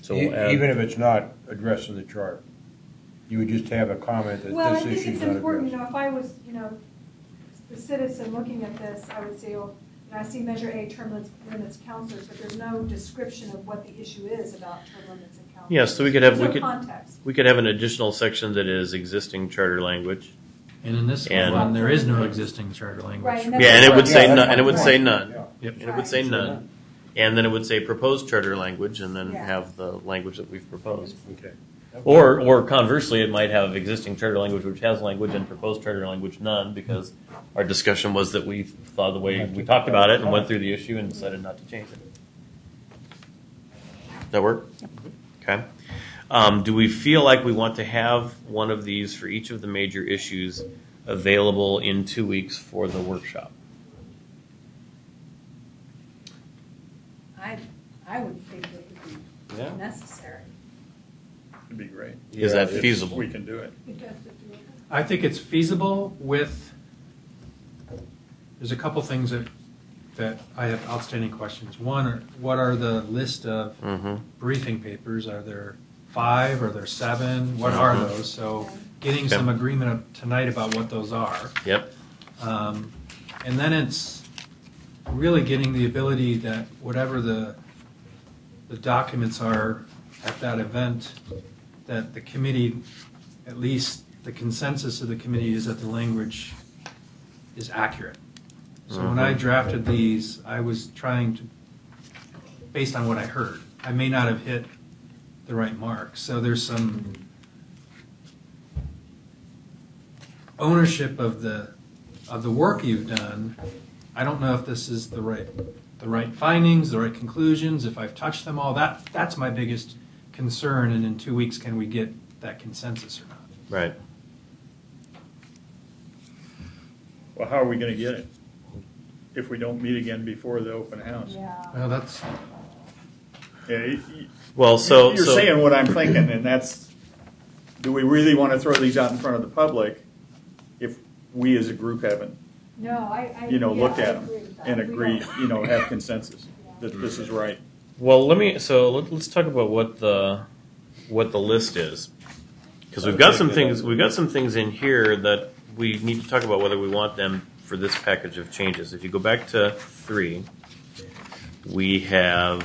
So we'll add, Even if it's not addressed in the chart, you would just have a comment that Well, I this think issue is it's not important, addressed. if I was, the citizen looking at this, I would say, I see Measure A, term limits counselors, but there's no description of what the issue is about term limits and counselors. yeah, so we could have There's no context. we could have an additional section that is existing charter language. And in this And- one, there is no existing charter language. Right, and Yeah, and it would Yeah, say that's none, my and it would point. say none. Yeah. Yep. And it would say Right. none. And then it would say proposed charter language, and then Yeah. have the language that we've proposed. Okay. Or conversely, it might have existing charter language which has language and proposed charter language none, because our discussion was that we thought the way we talked about it and went through the issue and decided not to change it. Does that work? Okay. Do we feel like we want to have one of these for each of the major issues available in 2 weeks for the workshop? I would think it would be Yeah. necessary. It'd be great. Is Yeah, that it's- feasible? We can do it. I think it's feasible with, there's a couple things that I have outstanding questions. One, what are the list of Mm-hmm. briefing papers? Are there 5? Are there 7? What are those? So getting some agreement tonight about what those are. Yep. And then it's really getting the ability that whatever the documents are at that event, that the committee, at least the consensus of the committee is that the language is accurate. So when I drafted these, I was trying to, based on what I heard, I may not have hit the right mark. So there's some ownership of the work you've done. I don't know if this is the right findings, the right conclusions, if I've touched them all. That's my biggest concern. And in 2 weeks, can we get that consensus or not? Right. Well, how are we going to get it if we don't meet again before the open house? Yeah. Well, that's Yeah, Well, so you're so- saying what I'm thinking, and that's, do we really want to throw these out in front of the public if we as a group haven't, No, I. looked yeah, I at them agree with that. and We agreed, don't- have consensus that this is right? Well, let's talk about what the list is, because we've got some things in here that we need to talk about whether we want them for this package of changes. If you go back to 3, we have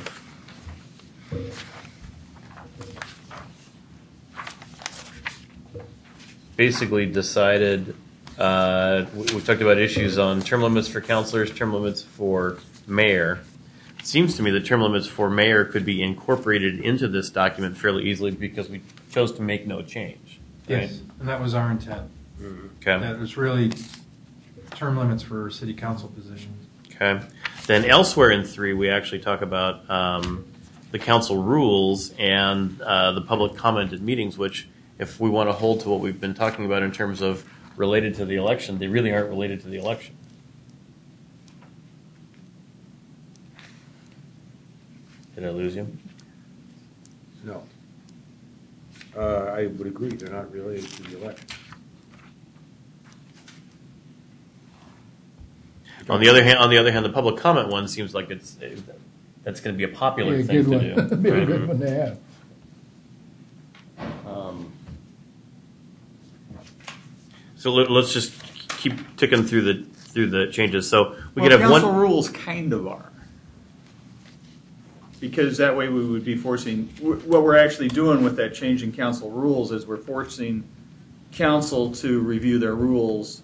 basically decided. We talked about issues on term limits for counselors, term limits for mayor. It seems to me that term limits for mayor could be incorporated into this document fairly easily because we chose to make no change. Right? yes, and that was our intent. Okay. That was really term limits for city council positions. Okay. Then elsewhere in 3, we actually talk about the council rules and the public comment at meetings, which, if we want to hold to what we've been talking about in terms of related to the election, they really aren't related to the election. Did I lose you? No. I would agree, they're not related to the election. On the other hand, the public comment one seems like that's going to be a popular Be a thing good to one. do. Be a right? good one to have. So let's just keep ticking through the changes. So we Well, could have council one. rules kind of are. Because that way we would be forcing, what we're actually doing with that change in council rules is we're forcing council to review their rules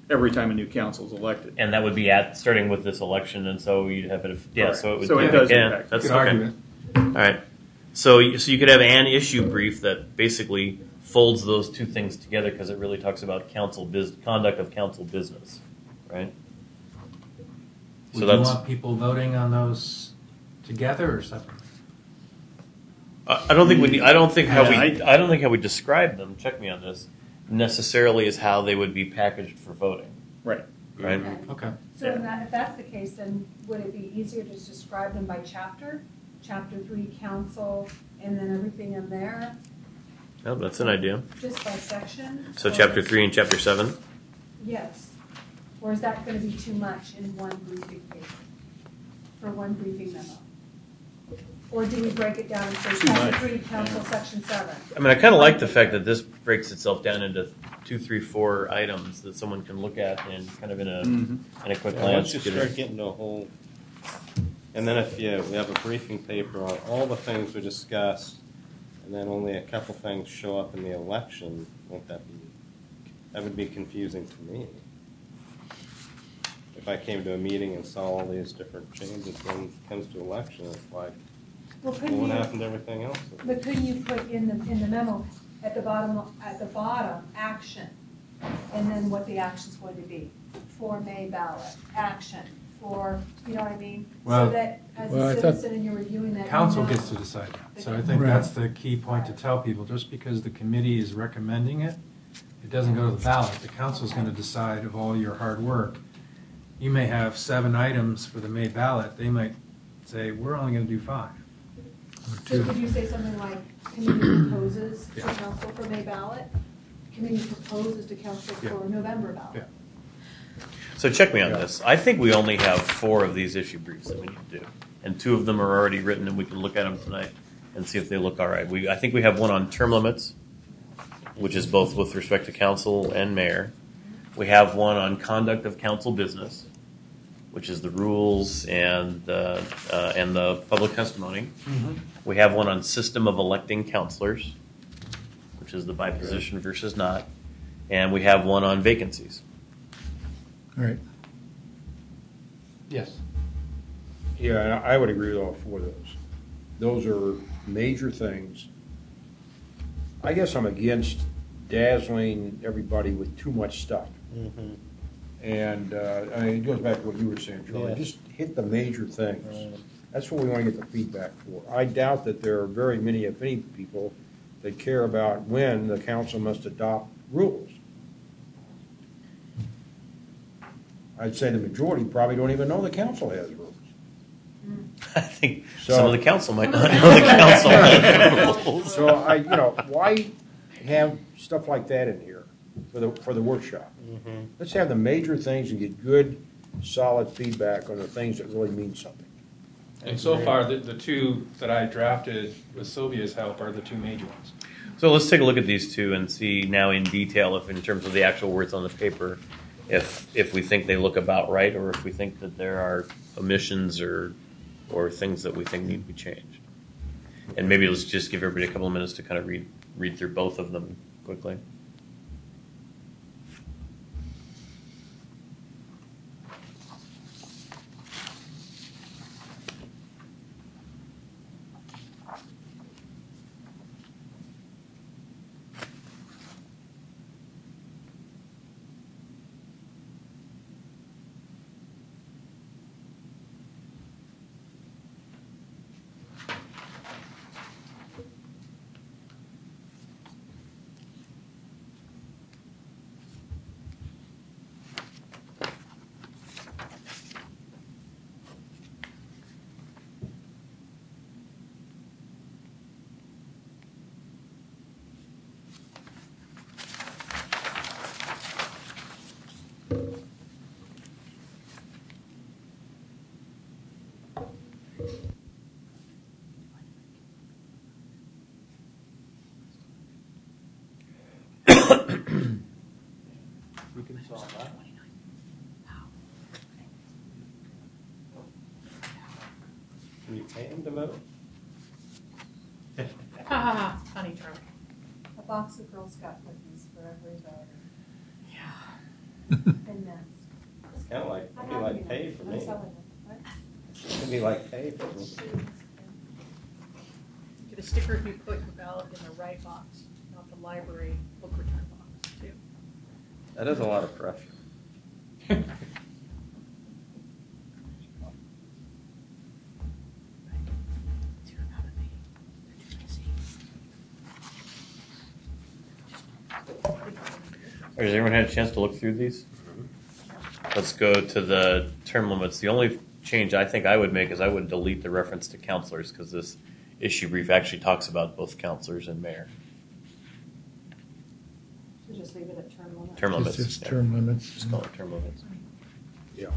every time a new council is elected. And that would be starting with this election, and so you'd have it. Yeah, Correct. so it would. So it does yeah, impact. that's You could okay. argue it. All right. So you could have an issue brief that basically folds those two things together because it really talks about conduct of council business, right? Would you want people voting on those together or separately? I don't think we. I don't think how Yeah, I don't think how we describe them. Check me on this. Necessarily is how they would be packaged for voting, Right. right? Okay. So if that's the case, then would it be easier to just describe them by chapter? Chapter 3, council, and then everything in there, Oh, that's an idea. just by section? So Or- chapter 3 and chapter 7. Yes. Or is that going to be too much in one briefing paper? For one briefing memo? Or do we break it down and say Too chapter much. 3, council, section 7? I mean, I kind of like the fact that this breaks itself down into 2, 3, 4 items that someone can look at and kind of in a quick Yeah, glance. once you get start it. getting to a whole, and then if we have a briefing paper on all the things we discussed, and then only a couple things show up in the election, won't that would be confusing to me. If I came to a meeting and saw all these different changes when it comes to election, it's like, Well, well, couldn't what you, happened to everything else? but couldn't you put in the memo at the bottom, action, and then what the action's going to be? For May ballot, action, for, you know what I mean? Well- So that as Well, I a thought- citizen and you're reviewing that. Council you know- gets to decide that. So I think Right. that's the key point to tell people. Just because the committee is recommending it, it doesn't go to the ballot. The council's going to decide of all your hard work. You may have 7 items for the May ballot. They might say, we're only going to do 5. So could you say something like, committee proposes to council for May ballot? Committee proposes to council Yeah. for November ballot? Yeah. So check me on this. I think we only have 4 of these issue briefs that we need to do, and 2 of them are already written, and we can look at them tonight and see if they look all right. I think we have one on term limits, which is both with respect to council and mayor. We have one on conduct of council business, which is the rules and the public testimony. We have one on system of electing counselors, which is the by position versus not, and we have one on vacancies. All right. Yes. Yeah, and I would agree with all 4 of those. Those are major things. I guess I'm against dazzling everybody with too much stuff. Mm-hmm. And I mean, it goes back to what you were saying, Charlie. Yeah. Just hit the major things. Right. That's what we want to get the feedback for. I doubt that there are very many, if any, people that care about when the council must adopt rules. I'd say the majority probably don't even know the council has rules. I think So- some of the council might not know the council has rules. So why have stuff like that in here for the workshop? Mm-hmm. Let's have the major things and get good, solid feedback on the things that really mean something. And so far, the 2 that I drafted with Sylvia's help are the 2 major ones. So let's take a look at these 2 and see now in detail if in terms of the actual words on the paper, if we think they look about right or if we think that there are omissions or things that we think need to be changed. And maybe let's just give everybody a couple of minutes to kind of read through both of them quickly. We can solve that. Can you pay him to vote? Funny, Charlie. A box of Girl Scout cookies for every voter. Yeah. And It's kind of like, it'd be like pay for me. It'd be like pay for me. Get a sticker if you put your ballot in the right box, not the library book return box, too. That is a lot of pressure. Has everyone had a chance to look through these? Let's go to the term limits. The only change I think I would make is I would delete the reference to counselors because this issue brief actually talks about both counselors and mayor. So just leave it at term limits. Term limits. It's just yeah. term limits. Just call it term limits. Yeah.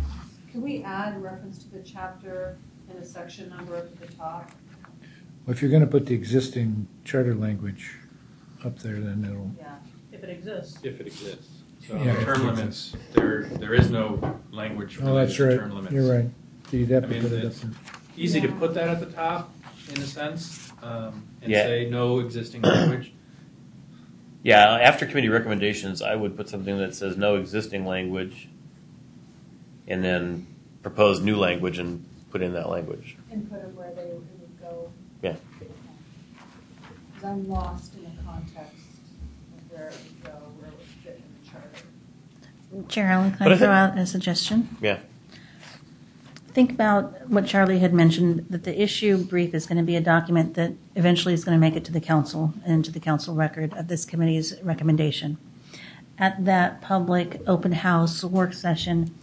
Can we add reference to the chapter and the section number up at the top? Well, if you're going to put the existing charter language up there, then it'll, Yeah. If it exists. If it exists. So Yeah, if term it limits, there is no language oh, related that's to right. term limits. You're right. So you'd have I to mean, put it up it's there. easy to Yeah. put that at the top, in a sense, and Yeah. say no existing language. Yeah, after committee recommendations, I would put something that says no existing language and then propose new language and put in that language. And put them where it would go. Yeah. Because I'm lost in the context of where it would go, where it would fit in the charter. Chair Allen, can But I I throw think- out a suggestion? Yeah. Think about what Charlie had mentioned, that the issue brief is going to be a document that eventually is going to make it to the council and to the council record of this committee's recommendation. At that public open house work session,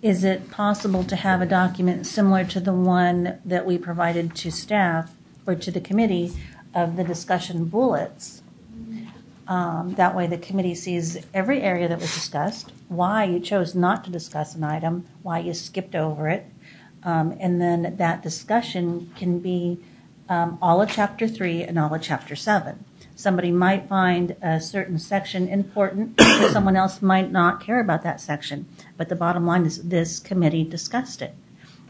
is it possible to have a document similar to the one that we provided to staff or to the committee of the discussion bullets? That way the committee sees every area that was discussed, why you chose not to discuss an item, why you skipped over it, and then that discussion can be all of Chapter 3 and all of Chapter 7. Somebody might find a certain section important, or someone else might not care about that section. But the bottom line is this committee discussed it.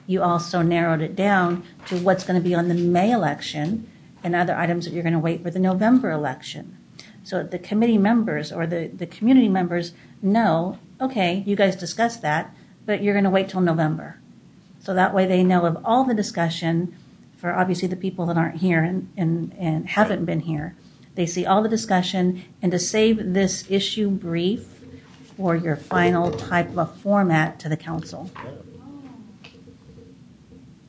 You also narrowed it down to what's going to be on the May election and other items that you're going to wait for the November election. So the committee members or the community members know, okay, you guys discussed that, but you're going to wait till November. So that way they know of all the discussion for obviously the people that aren't here and haven't been here. They see all the discussion, and to save this issue brief for your final type of a format to the council.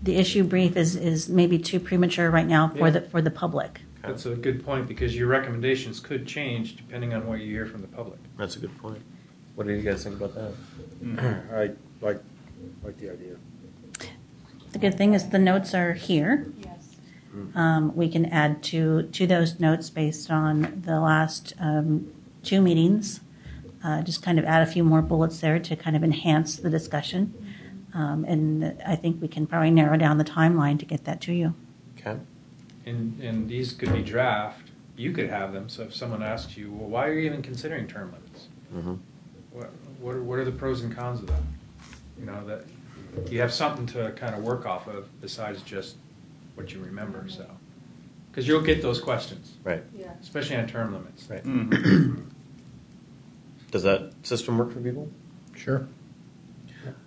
The issue brief is maybe too premature right now for the public. That's a good point, because your recommendations could change depending on what you hear from the public. That's a good point. What do you guys think about that? I like the idea. The good thing is the notes are here. Yes. We can add to those notes based on the last 2 meetings. Just kind of add a few more bullets there to kind of enhance the discussion. And I think we can probably narrow down the timeline to get that to you. Okay. And these could be draft. You could have them, so if someone asks you, well, why are you even considering term limits? Mm-hmm. What are the pros and cons of that? You know, that you have something to kind of work off of besides just what you remember, so. Because you'll get those questions, Right. Yeah. especially on term limits. Right. Mm-hmm. Does that system work for people? Sure.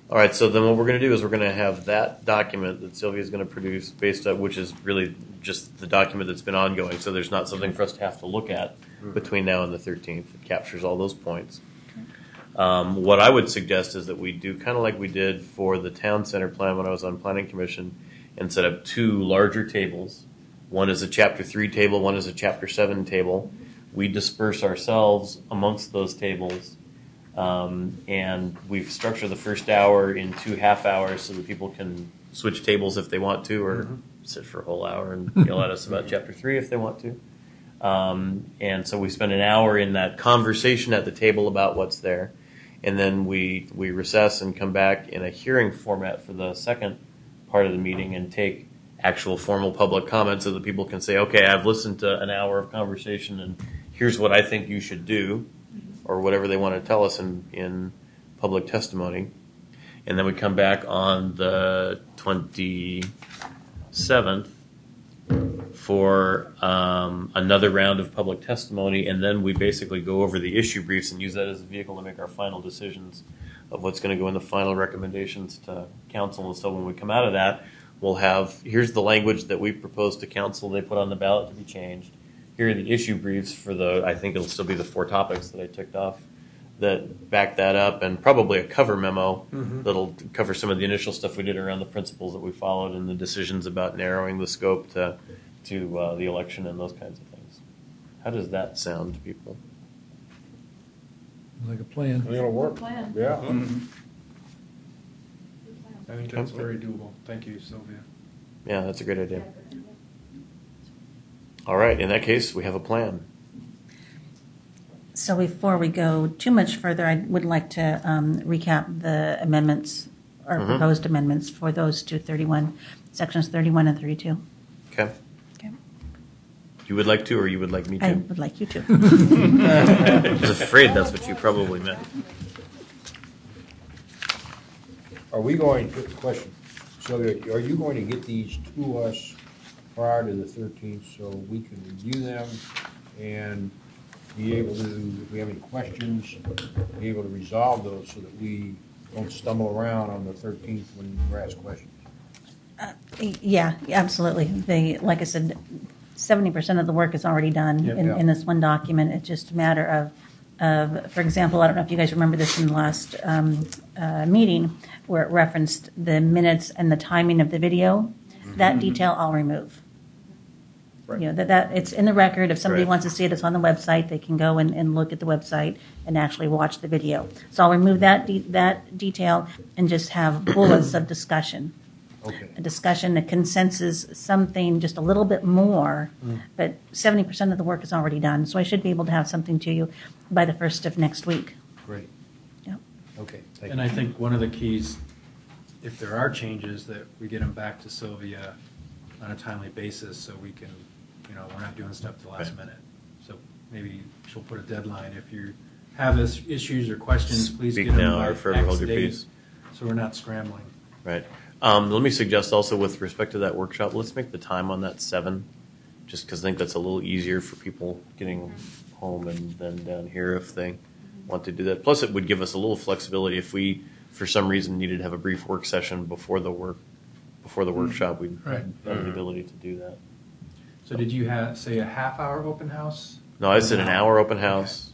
All right, so then what we're going to do is we're going to have that document that Sylvia's going to produce based on, which is really just the document that's been ongoing, so there's not something for us to have to look at between now and the 13th. It captures all those points. What I would suggest is that we do kind of like we did for the town center plan when I was on planning commission and set up 2 larger tables. One is a chapter 3 table, one is a chapter 7 table. We disperse ourselves amongst those tables. And we've structured the first hour in 2 half hours so that people can switch tables if they want to, or sit for a whole hour and yell at us about chapter 3 if they want to. And so we spend an hour in that conversation at the table about what's there. And then we recess and come back in a hearing format for the second part of the meeting and take actual formal public comment so that people can say, okay, I've listened to an hour of conversation and here's what I think you should do, or whatever they want to tell us in public testimony. And then we come back on the 27th for another round of public testimony, and then we basically go over the issue briefs and use that as a vehicle to make our final decisions of what's going to go in the final recommendations to council. And so when we come out of that, we'll have, here's the language that we proposed to council, they put on the ballot to be changed. Here are the issue briefs for I think it'll still be the 4 topics that I ticked off that back that up, and probably a cover memo that'll cover some of the initial stuff we did around the principles that we followed and the decisions about narrowing the scope to the election and those kinds of things. How does that sound to people? Like a plan. It'll work. Plan. Yeah. Good plan. I think that's very doable. Thank you, Sylvia. Yeah, that's a great idea. Yeah, good idea. All right, in that case, we have a plan. So before we go too much further, I would like to recap the amendments or proposed amendments for those two sections 31 and 32. Okay. Okay. You would like to, or you would like me to? I would like you to. I was afraid that's what you probably meant. Are we going, question, Sylvia, are you going to get these to us prior to the 13th so we can review them and be able to, if we have any questions, be able to resolve those so that we don't stumble around on the 13th when we're asked questions? Yeah, absolutely. Like I said, 70% of the work is already done in this one document. It's just a matter of, for example, I don't know if you guys remember this in the last meeting where it referenced the minutes and the timing of the video. That detail I'll remove. Right. You know, that it's in the record. If somebody Right. wants to see it, it's on the website. They can go and look at the website and actually watch the video. So I'll remove that detail and just have bullets of discussion. Okay. A discussion, a consensus, something just a little bit more, but 70% of the work is already done. So I should be able to have something to you by the 1st of next week. Great. Yep. Okay, thank And you. I think one of the keys, if there are changes, that we get them back to Sylvia on a timely basis so we can, we're not doing stuff at the last minute. So maybe she'll put a deadline. If you have issues or questions, please Speak get them now by or forever hold X your date, peace. so we're not scrambling. Right. Let me suggest also with respect to that workshop, let's make the time on that 7, just because I think that's a little easier for people getting home and then down here if they want to do that. Plus, it would give us a little flexibility if we, for some reason, needed to have a brief work session before the workshop. We'd Right. have the ability to do that. So did you say a half-hour open house? No, I said an hour open house,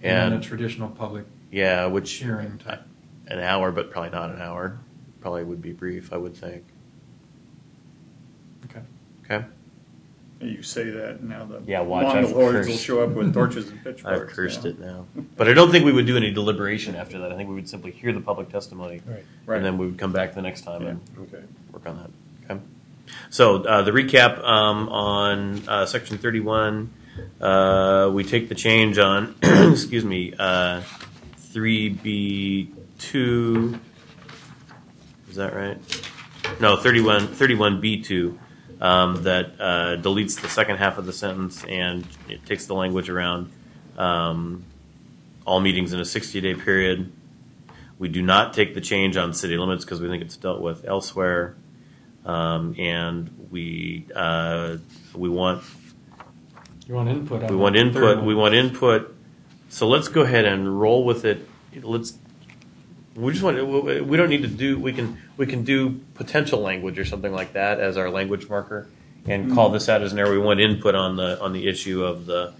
And a and traditional public yeah, which hearing type? an hour, but probably not an hour. Probably would be brief, I would think. Okay. Okay. You say that, and now the Yeah, watch, I've Mongol lords will cursed. show up with torches and pitchforks. I've cursed now. it now. But I don't think we would do any deliberation after that. I think we would simply hear the public testimony. Right. Right. And then we would come back the next time and Okay. work on that. Okay. So the recap on section 31, we take the change on, excuse me, 3B2. Is that right? No, 31B2. That deletes the second half of the sentence and it takes the language around all meetings in a 60-day period. We do not take the change on city limits because we think it's dealt with elsewhere, and we want You want input? we want input. We want input. So let's go ahead and roll with it. We don't need to do. We can do potential language or something like that as our language marker, and call this out as an error. We want input on the issue of the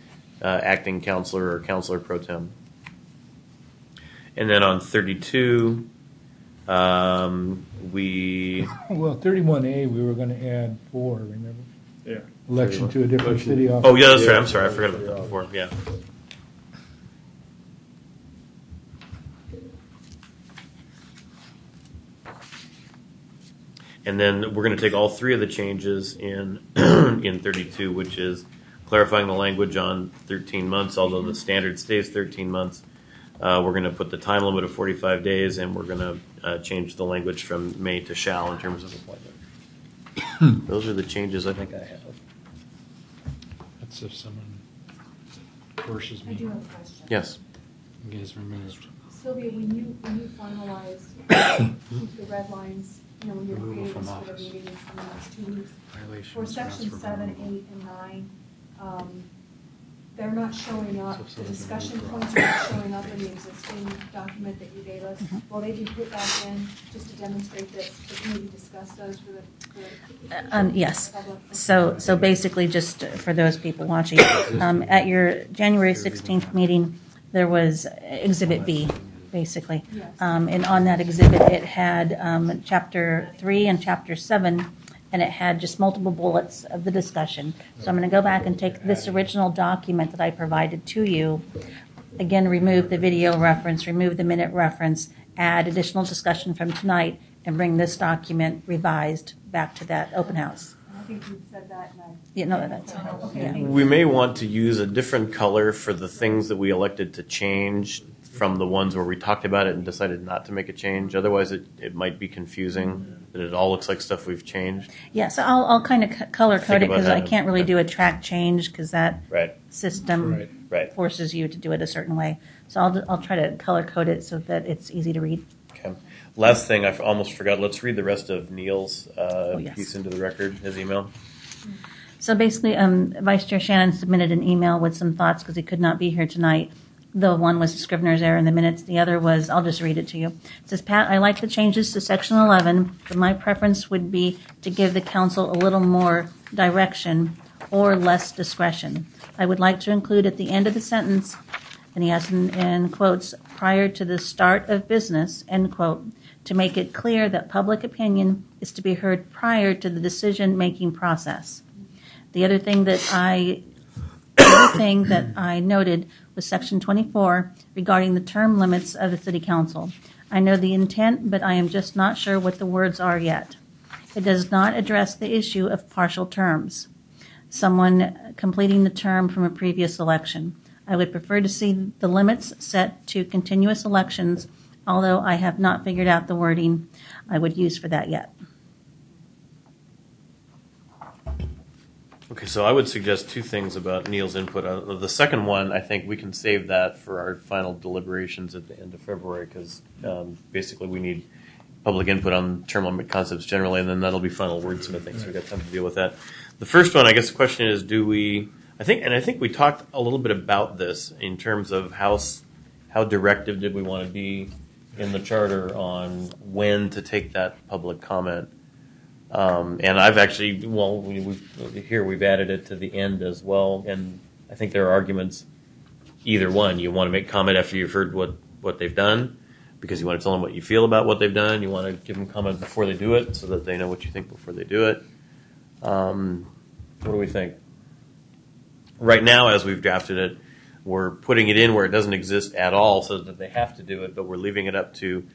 acting counselor or counselor pro tem. And then on 32, we Well, 31A, we were going to add 4, remember? Yeah. Election to a different city office. oh yeah, that's right. I'm sorry, I forgot about that before. Yeah. And then we're going to take all 3 of the changes in in 32, which is clarifying the language on 13 months, although the standard stays 13 months. We're going to put the time limit of 45 days, and we're going to change the language from may to shall in terms of appointment. Those are the changes I think I have. That's if someone forces I me. do have a question. Yes. and gets removed. Sylvia, when you finalize the red lines, when you're Removal creating from this for the office. meeting in the next 2 weeks, Violations, for section transfer 7, 8, removal. and 9, they're not showing up, the discussion points are not showing up in the existing document that you gave us. Will they be put back in just to demonstrate that the committee discussed those for the Yes. public? So basically, just for those people watching, at your January 16th meeting, there was Exhibit B, basically. Yes. And on that exhibit, it had Chapter 3 and Chapter 7, and it had just multiple bullets of the discussion. So I'm going to go back and take this original document that I provided to you, again, remove the video reference, remove the minute reference, add additional discussion from tonight, and bring this document revised back to that open house. I think you said that, and I. Yeah, no, that's Okay. yeah. We may want to use a different color for the things that we elected to change from the ones where we talked about it and decided not to make a change. Otherwise, it might be confusing that it all looks like stuff we've changed. Yeah, so I'll kind of color code Think it about because I that. can't really do a track change because that Right. system Right. forces you to do it a certain way. So I'll try to color code it so that it's easy to read. Okay. Last thing, I almost forgot. Let's read the rest of Neil's yes. piece into the record, his email. So basically, Vice Chair Shannon submitted an email with some thoughts because he could not be here tonight. The one was Scrivener's error in the minutes. The other was, I'll just read it to you. It says, Pat, I like the changes to Section 11, but my preference would be to give the council a little more direction or less discretion. I would like to include at the end of the sentence, and he has in quotes, prior to the start of business, end quote, to make it clear that public opinion is to be heard prior to the decision-making process. The other thing that I noted was Section 24 regarding the term limits of the City Council. I know the intent, but I am just not sure what the words are yet. It does not address the issue of partial terms, someone completing the term from a previous election. I would prefer to see the limits set to continuous elections, although I have not figured out the wording I would use for that yet. Okay, so I would suggest two things about Neil's input. The second one, I think we can save that for our final deliberations at the end of February because basically we need public input on term limit concepts generally, and then that'll be final wordsmithing, so we've got time to deal with that. The first one, I guess the question is, I think we talked a little bit about this in terms of how directive did we want to be in the charter on when to take that public comment. And I've actually, we've added it to the end as well, and I think there are arguments either one. You want to make comment after you've heard what they've done because you want to tell them what you feel about what they've done. You want to give them comment before they do it so that they know what you think before they do it. What do we think? Right now, as we've drafted it, we're putting it in where it doesn't exist at all so that they have to do it, but we're leaving it up to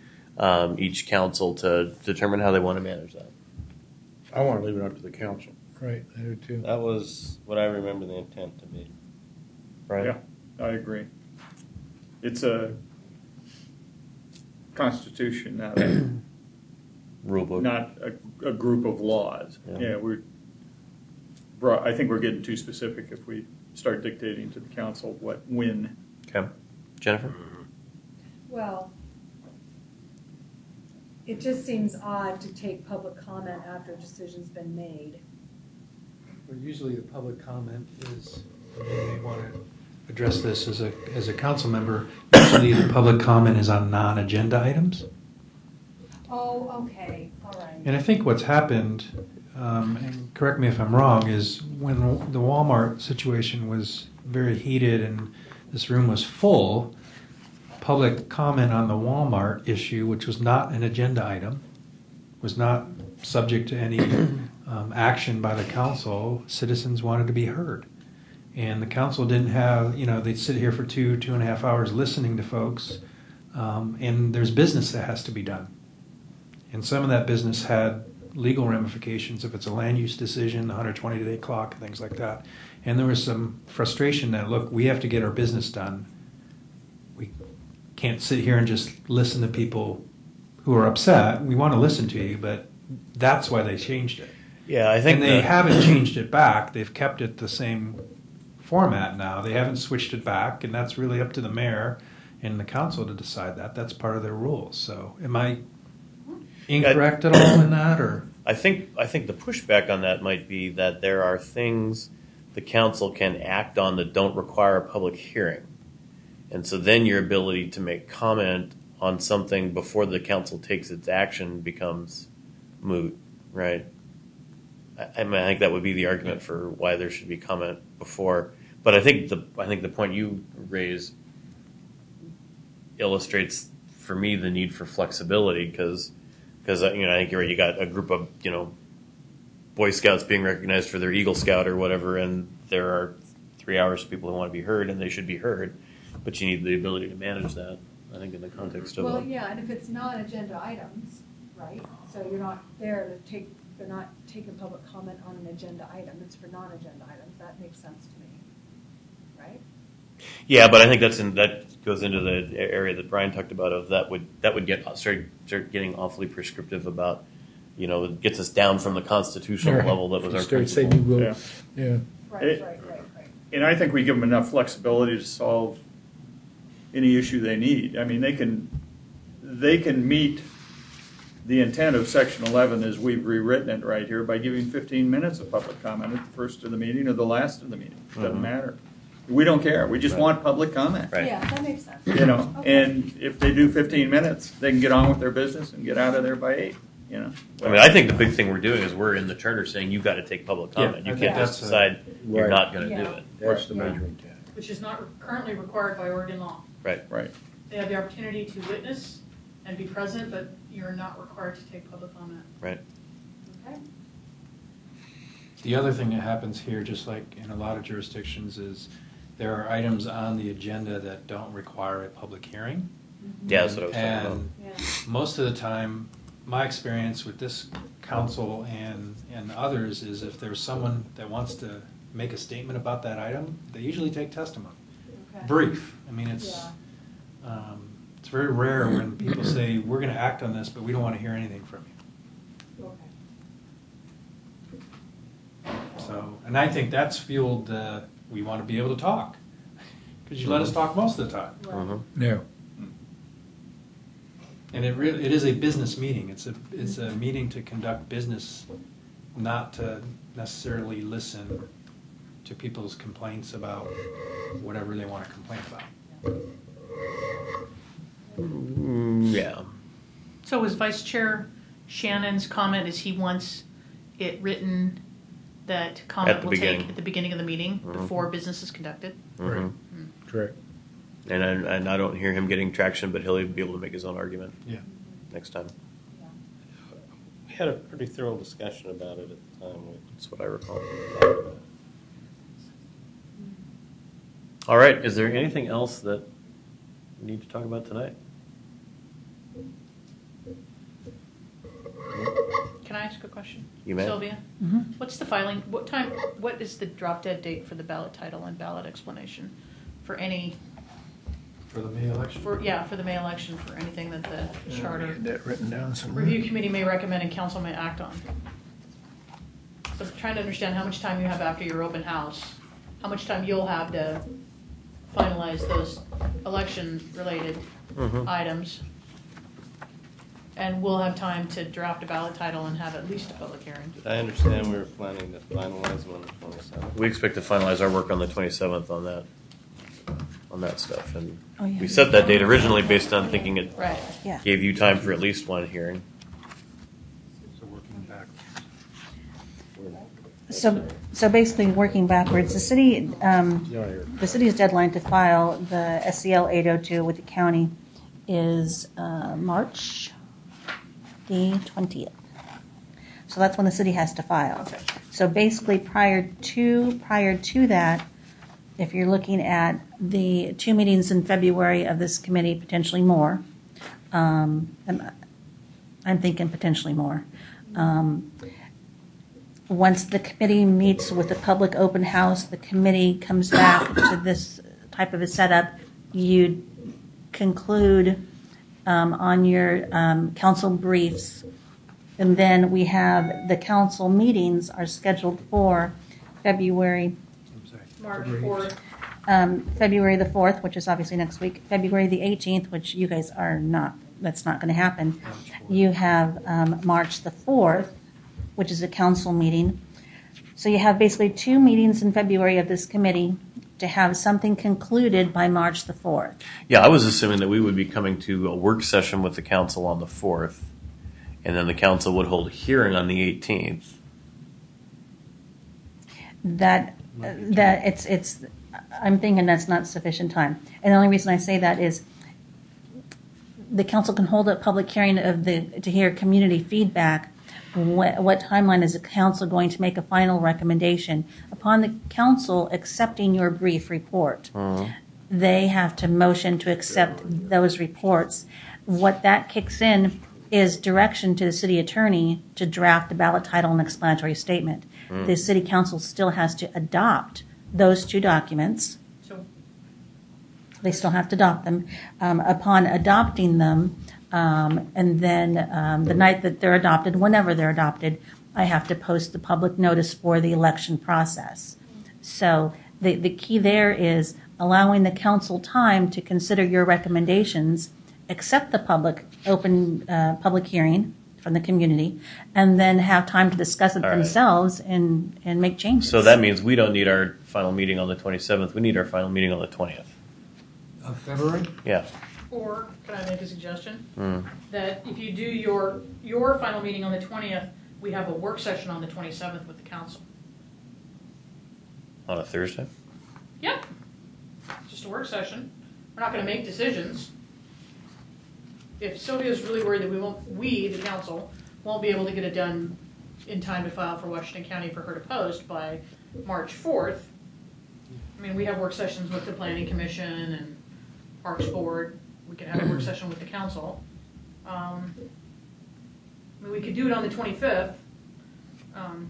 each council to determine how they want to manage that. I want to leave it up to the council. Right, I do too. That was what I remember the intent to be. Right? Yeah, I agree. It's a constitution, not a, Rule book. not a group of laws. Yeah. I think we're getting too specific if we start dictating to the council when. Okay. Jennifer? Well, it just seems odd to take public comment after a decision's been made. Well, usually the public comment is, you may want to address this as a council member, usually the public comment is on non-agenda items. Oh, okay, all right. And I think what's happened, and correct me if I'm wrong, is when the Walmart situation was very heated and this room was full, public comment on the Walmart issue, which was not an agenda item, was not subject to any action by the council, citizens wanted to be heard. And the council didn't have, they'd sit here for 2.5 hours listening to folks, and there's business that has to be done. And some of that business had legal ramifications if it's a land use decision, the 120-day clock, things like that. And there was some frustration that, look, we have to get our business done. We can't sit here and just listen to people who are upset. We want to listen to you, but that's why they changed it. Yeah, I think and they haven't changed it back. They've kept it the same format now. They haven't switched it back, and that's really up to the mayor and the council to decide that. That's part of their rules. So am I incorrect at all in that? Or I think the pushback on that might be that there are things the council can act on that don't require a public hearing. And so then your ability to make comment on something before the council takes its action becomes moot, right? I mean, I think that would be the argument for why there should be comment before. But I think the point you raise illustrates for me the need for flexibility because I think you're right. You got a group of Boy Scouts being recognized for their Eagle Scout or whatever, and there are 3 hours of people who want to be heard, and they should be heard. But you need the ability to manage that, I think, in the context of Well, yeah, and if it's non-agenda items, right, so you're not there to they're not taking public comment on an agenda item, it's for non-agenda items, that makes sense to me, right? Yeah, but I think that goes into the area that Brian talked about of that would start getting awfully prescriptive about, it gets us down from the constitutional level that was our Start principle. saying you will. Yeah. Yeah. Right. And I think we give them enough flexibility to solve any issue they need. I mean, they can meet the intent of Section 11 as we've rewritten it right here by giving 15 minutes of public comment at the first of the meeting or the last of the meeting. Doesn't matter. We don't care. We just want public comment. Right. Yeah, that makes sense. Okay. And if they do 15 minutes, they can get on with their business and get out of there by 8. I mean, I think the big thing we're doing is we're in the charter saying you've got to take public comment. Yeah, You I can't think just that's decide you're Right. not going to Yeah. do it. That's the Yeah. measuring task. Which is not currently required by Oregon law. Right. Right. They have the opportunity to witness and be present, but you're not required to take public comment. Right. Okay. The other thing that happens here, just like in a lot of jurisdictions, is there are items on the agenda that don't require a public hearing. Yeah, that's what I was talking about. And Yeah. most of the time, my experience with this council and others is if there's someone that wants to make a statement about that item, they usually take testimony. Okay. Brief. I mean, it's very rare when people say, we're going to act on this, but we don't want to hear anything from you. Okay. So, and I think that's fueled, we want to be able to talk. Because you let us talk most of the time. Right. Mm-hmm. Yeah. And it is a business meeting. It's a meeting to conduct business, not to necessarily listen to people's complaints about whatever they want to complain about. Yeah. So was Vice Chair Shannon's comment is he wants it written that comment At the will beginning. take at the beginning of the meeting Mhm. before business is conducted? Mm-hmm. Correct. And I don't hear him getting traction, but he'll be able to make his own argument Yeah. next time. We had a pretty thorough discussion about it at the time. That's what I recall. All right. Is there anything else that we need to talk about tonight? Can I ask a question? You may. Sylvia? Mhm. What's the filing, what is the drop dead date for the ballot title and ballot explanation for any, For the May election. for the May election, for anything that the charter Get that written down somewhere. review committee may recommend and council may act on? So I'm trying to understand how much time you have after your open house, how much time you'll have to finalize those election-related Mm-hmm. items. And we'll have time to draft a ballot title and have at least a public hearing. Did I understand we were planning to finalize them on the 27th? We expect to finalize our work on the 27th on that stuff, and Oh, yeah. we set that date originally based on thinking it Right. Yeah. gave you time for at least one hearing. So working back. So basically, working backwards, the city's deadline to file the SCL 802 with the county is March the 20th. So that's when the city has to file. Okay. So basically, prior to that, if you're looking at the 2 meetings in February of this committee, potentially more, and I'm thinking potentially more. Once the committee meets with the public open house, the committee comes back to this type of a setup. You conclude on your council briefs, and then we have the council meetings are scheduled for February March 4th. February the 4th, which is obviously next week, February the 18th, which you guys are not, that's not going to happen. You have March the 4th, which is a council meeting. So you have basically 2 meetings in February of this committee to have something concluded by March the 4th. Yeah, I was assuming that we would be coming to a work session with the council on the 4th, and then the council would hold a hearing on the 18th. That it's I'm thinking that's not sufficient time. And the only reason I say that is the council can hold a public hearing to hear community feedback. What timeline is the council going to make a final recommendation? Upon the council accepting your brief report, they have to motion to accept those reports. What that kicks in is direction to the city attorney to draft a ballot title and explanatory statement. The city council still has to adopt those 2 documents. So They still have to adopt them. Upon adopting them, and then the night that they're adopted, whenever they're adopted, I have to post the public notice for the election process. So the key there is allowing the council time to consider your recommendations, accept the public hearing from the community, and then have time to discuss it All right. themselves and make changes. So that means we don't need our final meeting on the 27th. We need our final meeting on the 20th. Of February? Yeah. Or, can I make a suggestion? That if you do your final meeting on the 20th, we have a work session on the 27th with the council. On a Thursday? Yep. Just a work session. We're not gonna make decisions. If Sylvia's really worried that we, the council, won't be able to get it done in time to file for Washington County for her to post by March 4th, I mean, we have work sessions with the Planning Commission and Parks Board. We can have a work session with the council. I mean, we could do it on the 25th,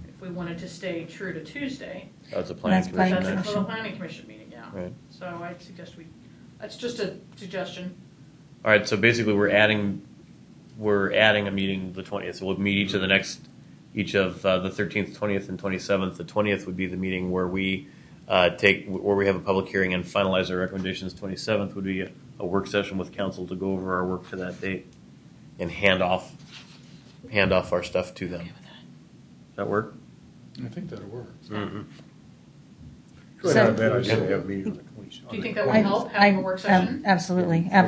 if we wanted to stay true to Tuesday. That's a planning That's planning commission. That's night. for the Planning Commission meeting, yeah. Right. So I'd suggest that's just a suggestion. All right, so basically we're adding a meeting the 20th. So we'll meet each of the 13th, 20th, and 27th. The 20th would be the meeting where we have a public hearing and finalize our recommendations. 27th would be a work session with council to go over our work to that date and hand off our stuff to them. Does that work? I think that'll work. Mm-hmm. Go ahead, I bet I said we have a meeting on the 27th. Do you think that would help, having a work session? Absolutely. Yeah,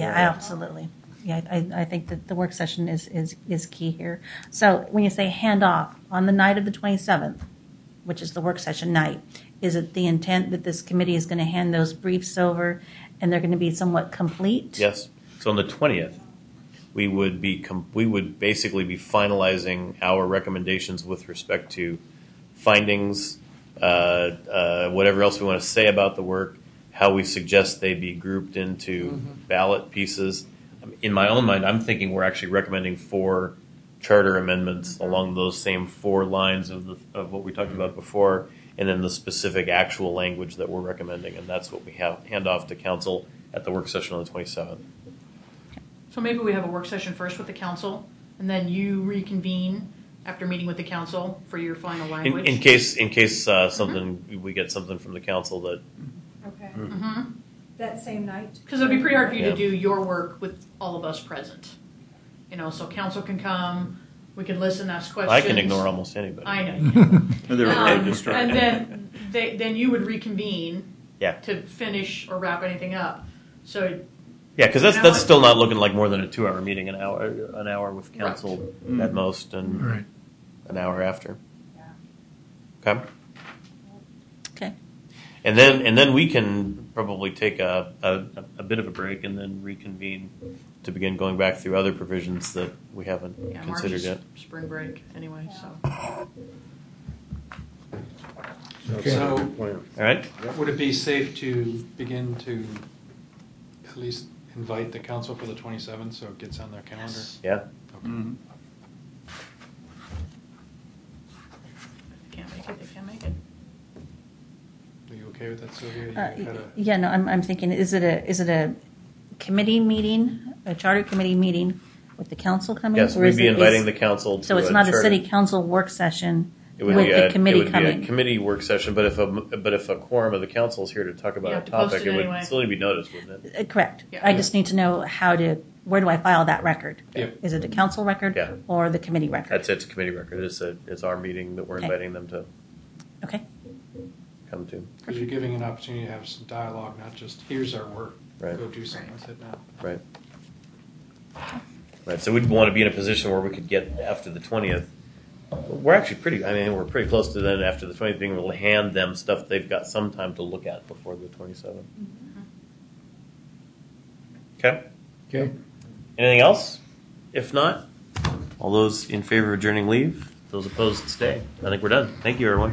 Absolutely. Yeah, I think that the work session is key here. So when you say hand off on the night of the 27th, which is the work session night, is it the intent that this committee is going to hand those briefs over and they're going to be somewhat complete? Yes. So on the 20th, we would basically be finalizing our recommendations with respect to findings, whatever else we want to say about the work, how we suggest they be grouped into ballot pieces. In my own mind, I'm thinking we're actually recommending 4 charter amendments along those same 4 lines of what we talked about before, and then the specific actual language that we're recommending, and that's what we hand off to council at the work session on the 27th. So maybe we have a work session first with the council, and then you reconvene after meeting with the council for your final language. In case something we get something from the council that Okay. Mm-hmm. That same night? Because it would be pretty hard for you Yeah. to do your work with all of us present. So council can come, we can listen, ask questions. I can ignore almost anybody. I know you can. They're really And distracted. then you would reconvene Yeah. to finish or wrap anything up. So Yeah, because You know that's what? still not looking like more than a 2-hour meeting, an hour with council at most, and Right. an hour after. Yeah. Okay, Okay. and then we can probably take a bit of a break and then reconvene to begin going back through other provisions that we haven't yeah, March considered is yet. spring break anyway, so. Okay. So All right. would it be safe to begin to at least invite the council for the 27th so it gets on their calendar? Yeah. Mhm. If they can't make it, they can't make it. Are you okay with that, Sylvia? You had a- Yeah, no, I'm thinking, is it a committee meeting, a charter committee meeting with the council coming? Yes, or we'd is be it- inviting is- the council to So it's not a charter- city council work session It with would be the a committee it would coming? be a committee work session, but if a quorum of the council is here to talk You about have a to post topic, it it would anyway. still need to be noticed, wouldn't it? Correct. Yeah. I just need to know how to where do I file that record? Yep. Is it a council record Yeah. or the committee record? That's it's a committee record. It's our meeting that we're Okay. inviting them to Okay. come to. Because you're giving an opportunity to have some dialogue, not just, here's our work, Right. go do something with it now. Right. Right. So we'd want to be in a position where we could get after the 20th. We're actually we're pretty close to then after the 20th being able to hand them stuff they've got some time to look at before the 27th. Okay. Okay. Anything else? If not, all those in favor of adjourning leave. Those opposed stay. I think we're done. Thank you, everyone.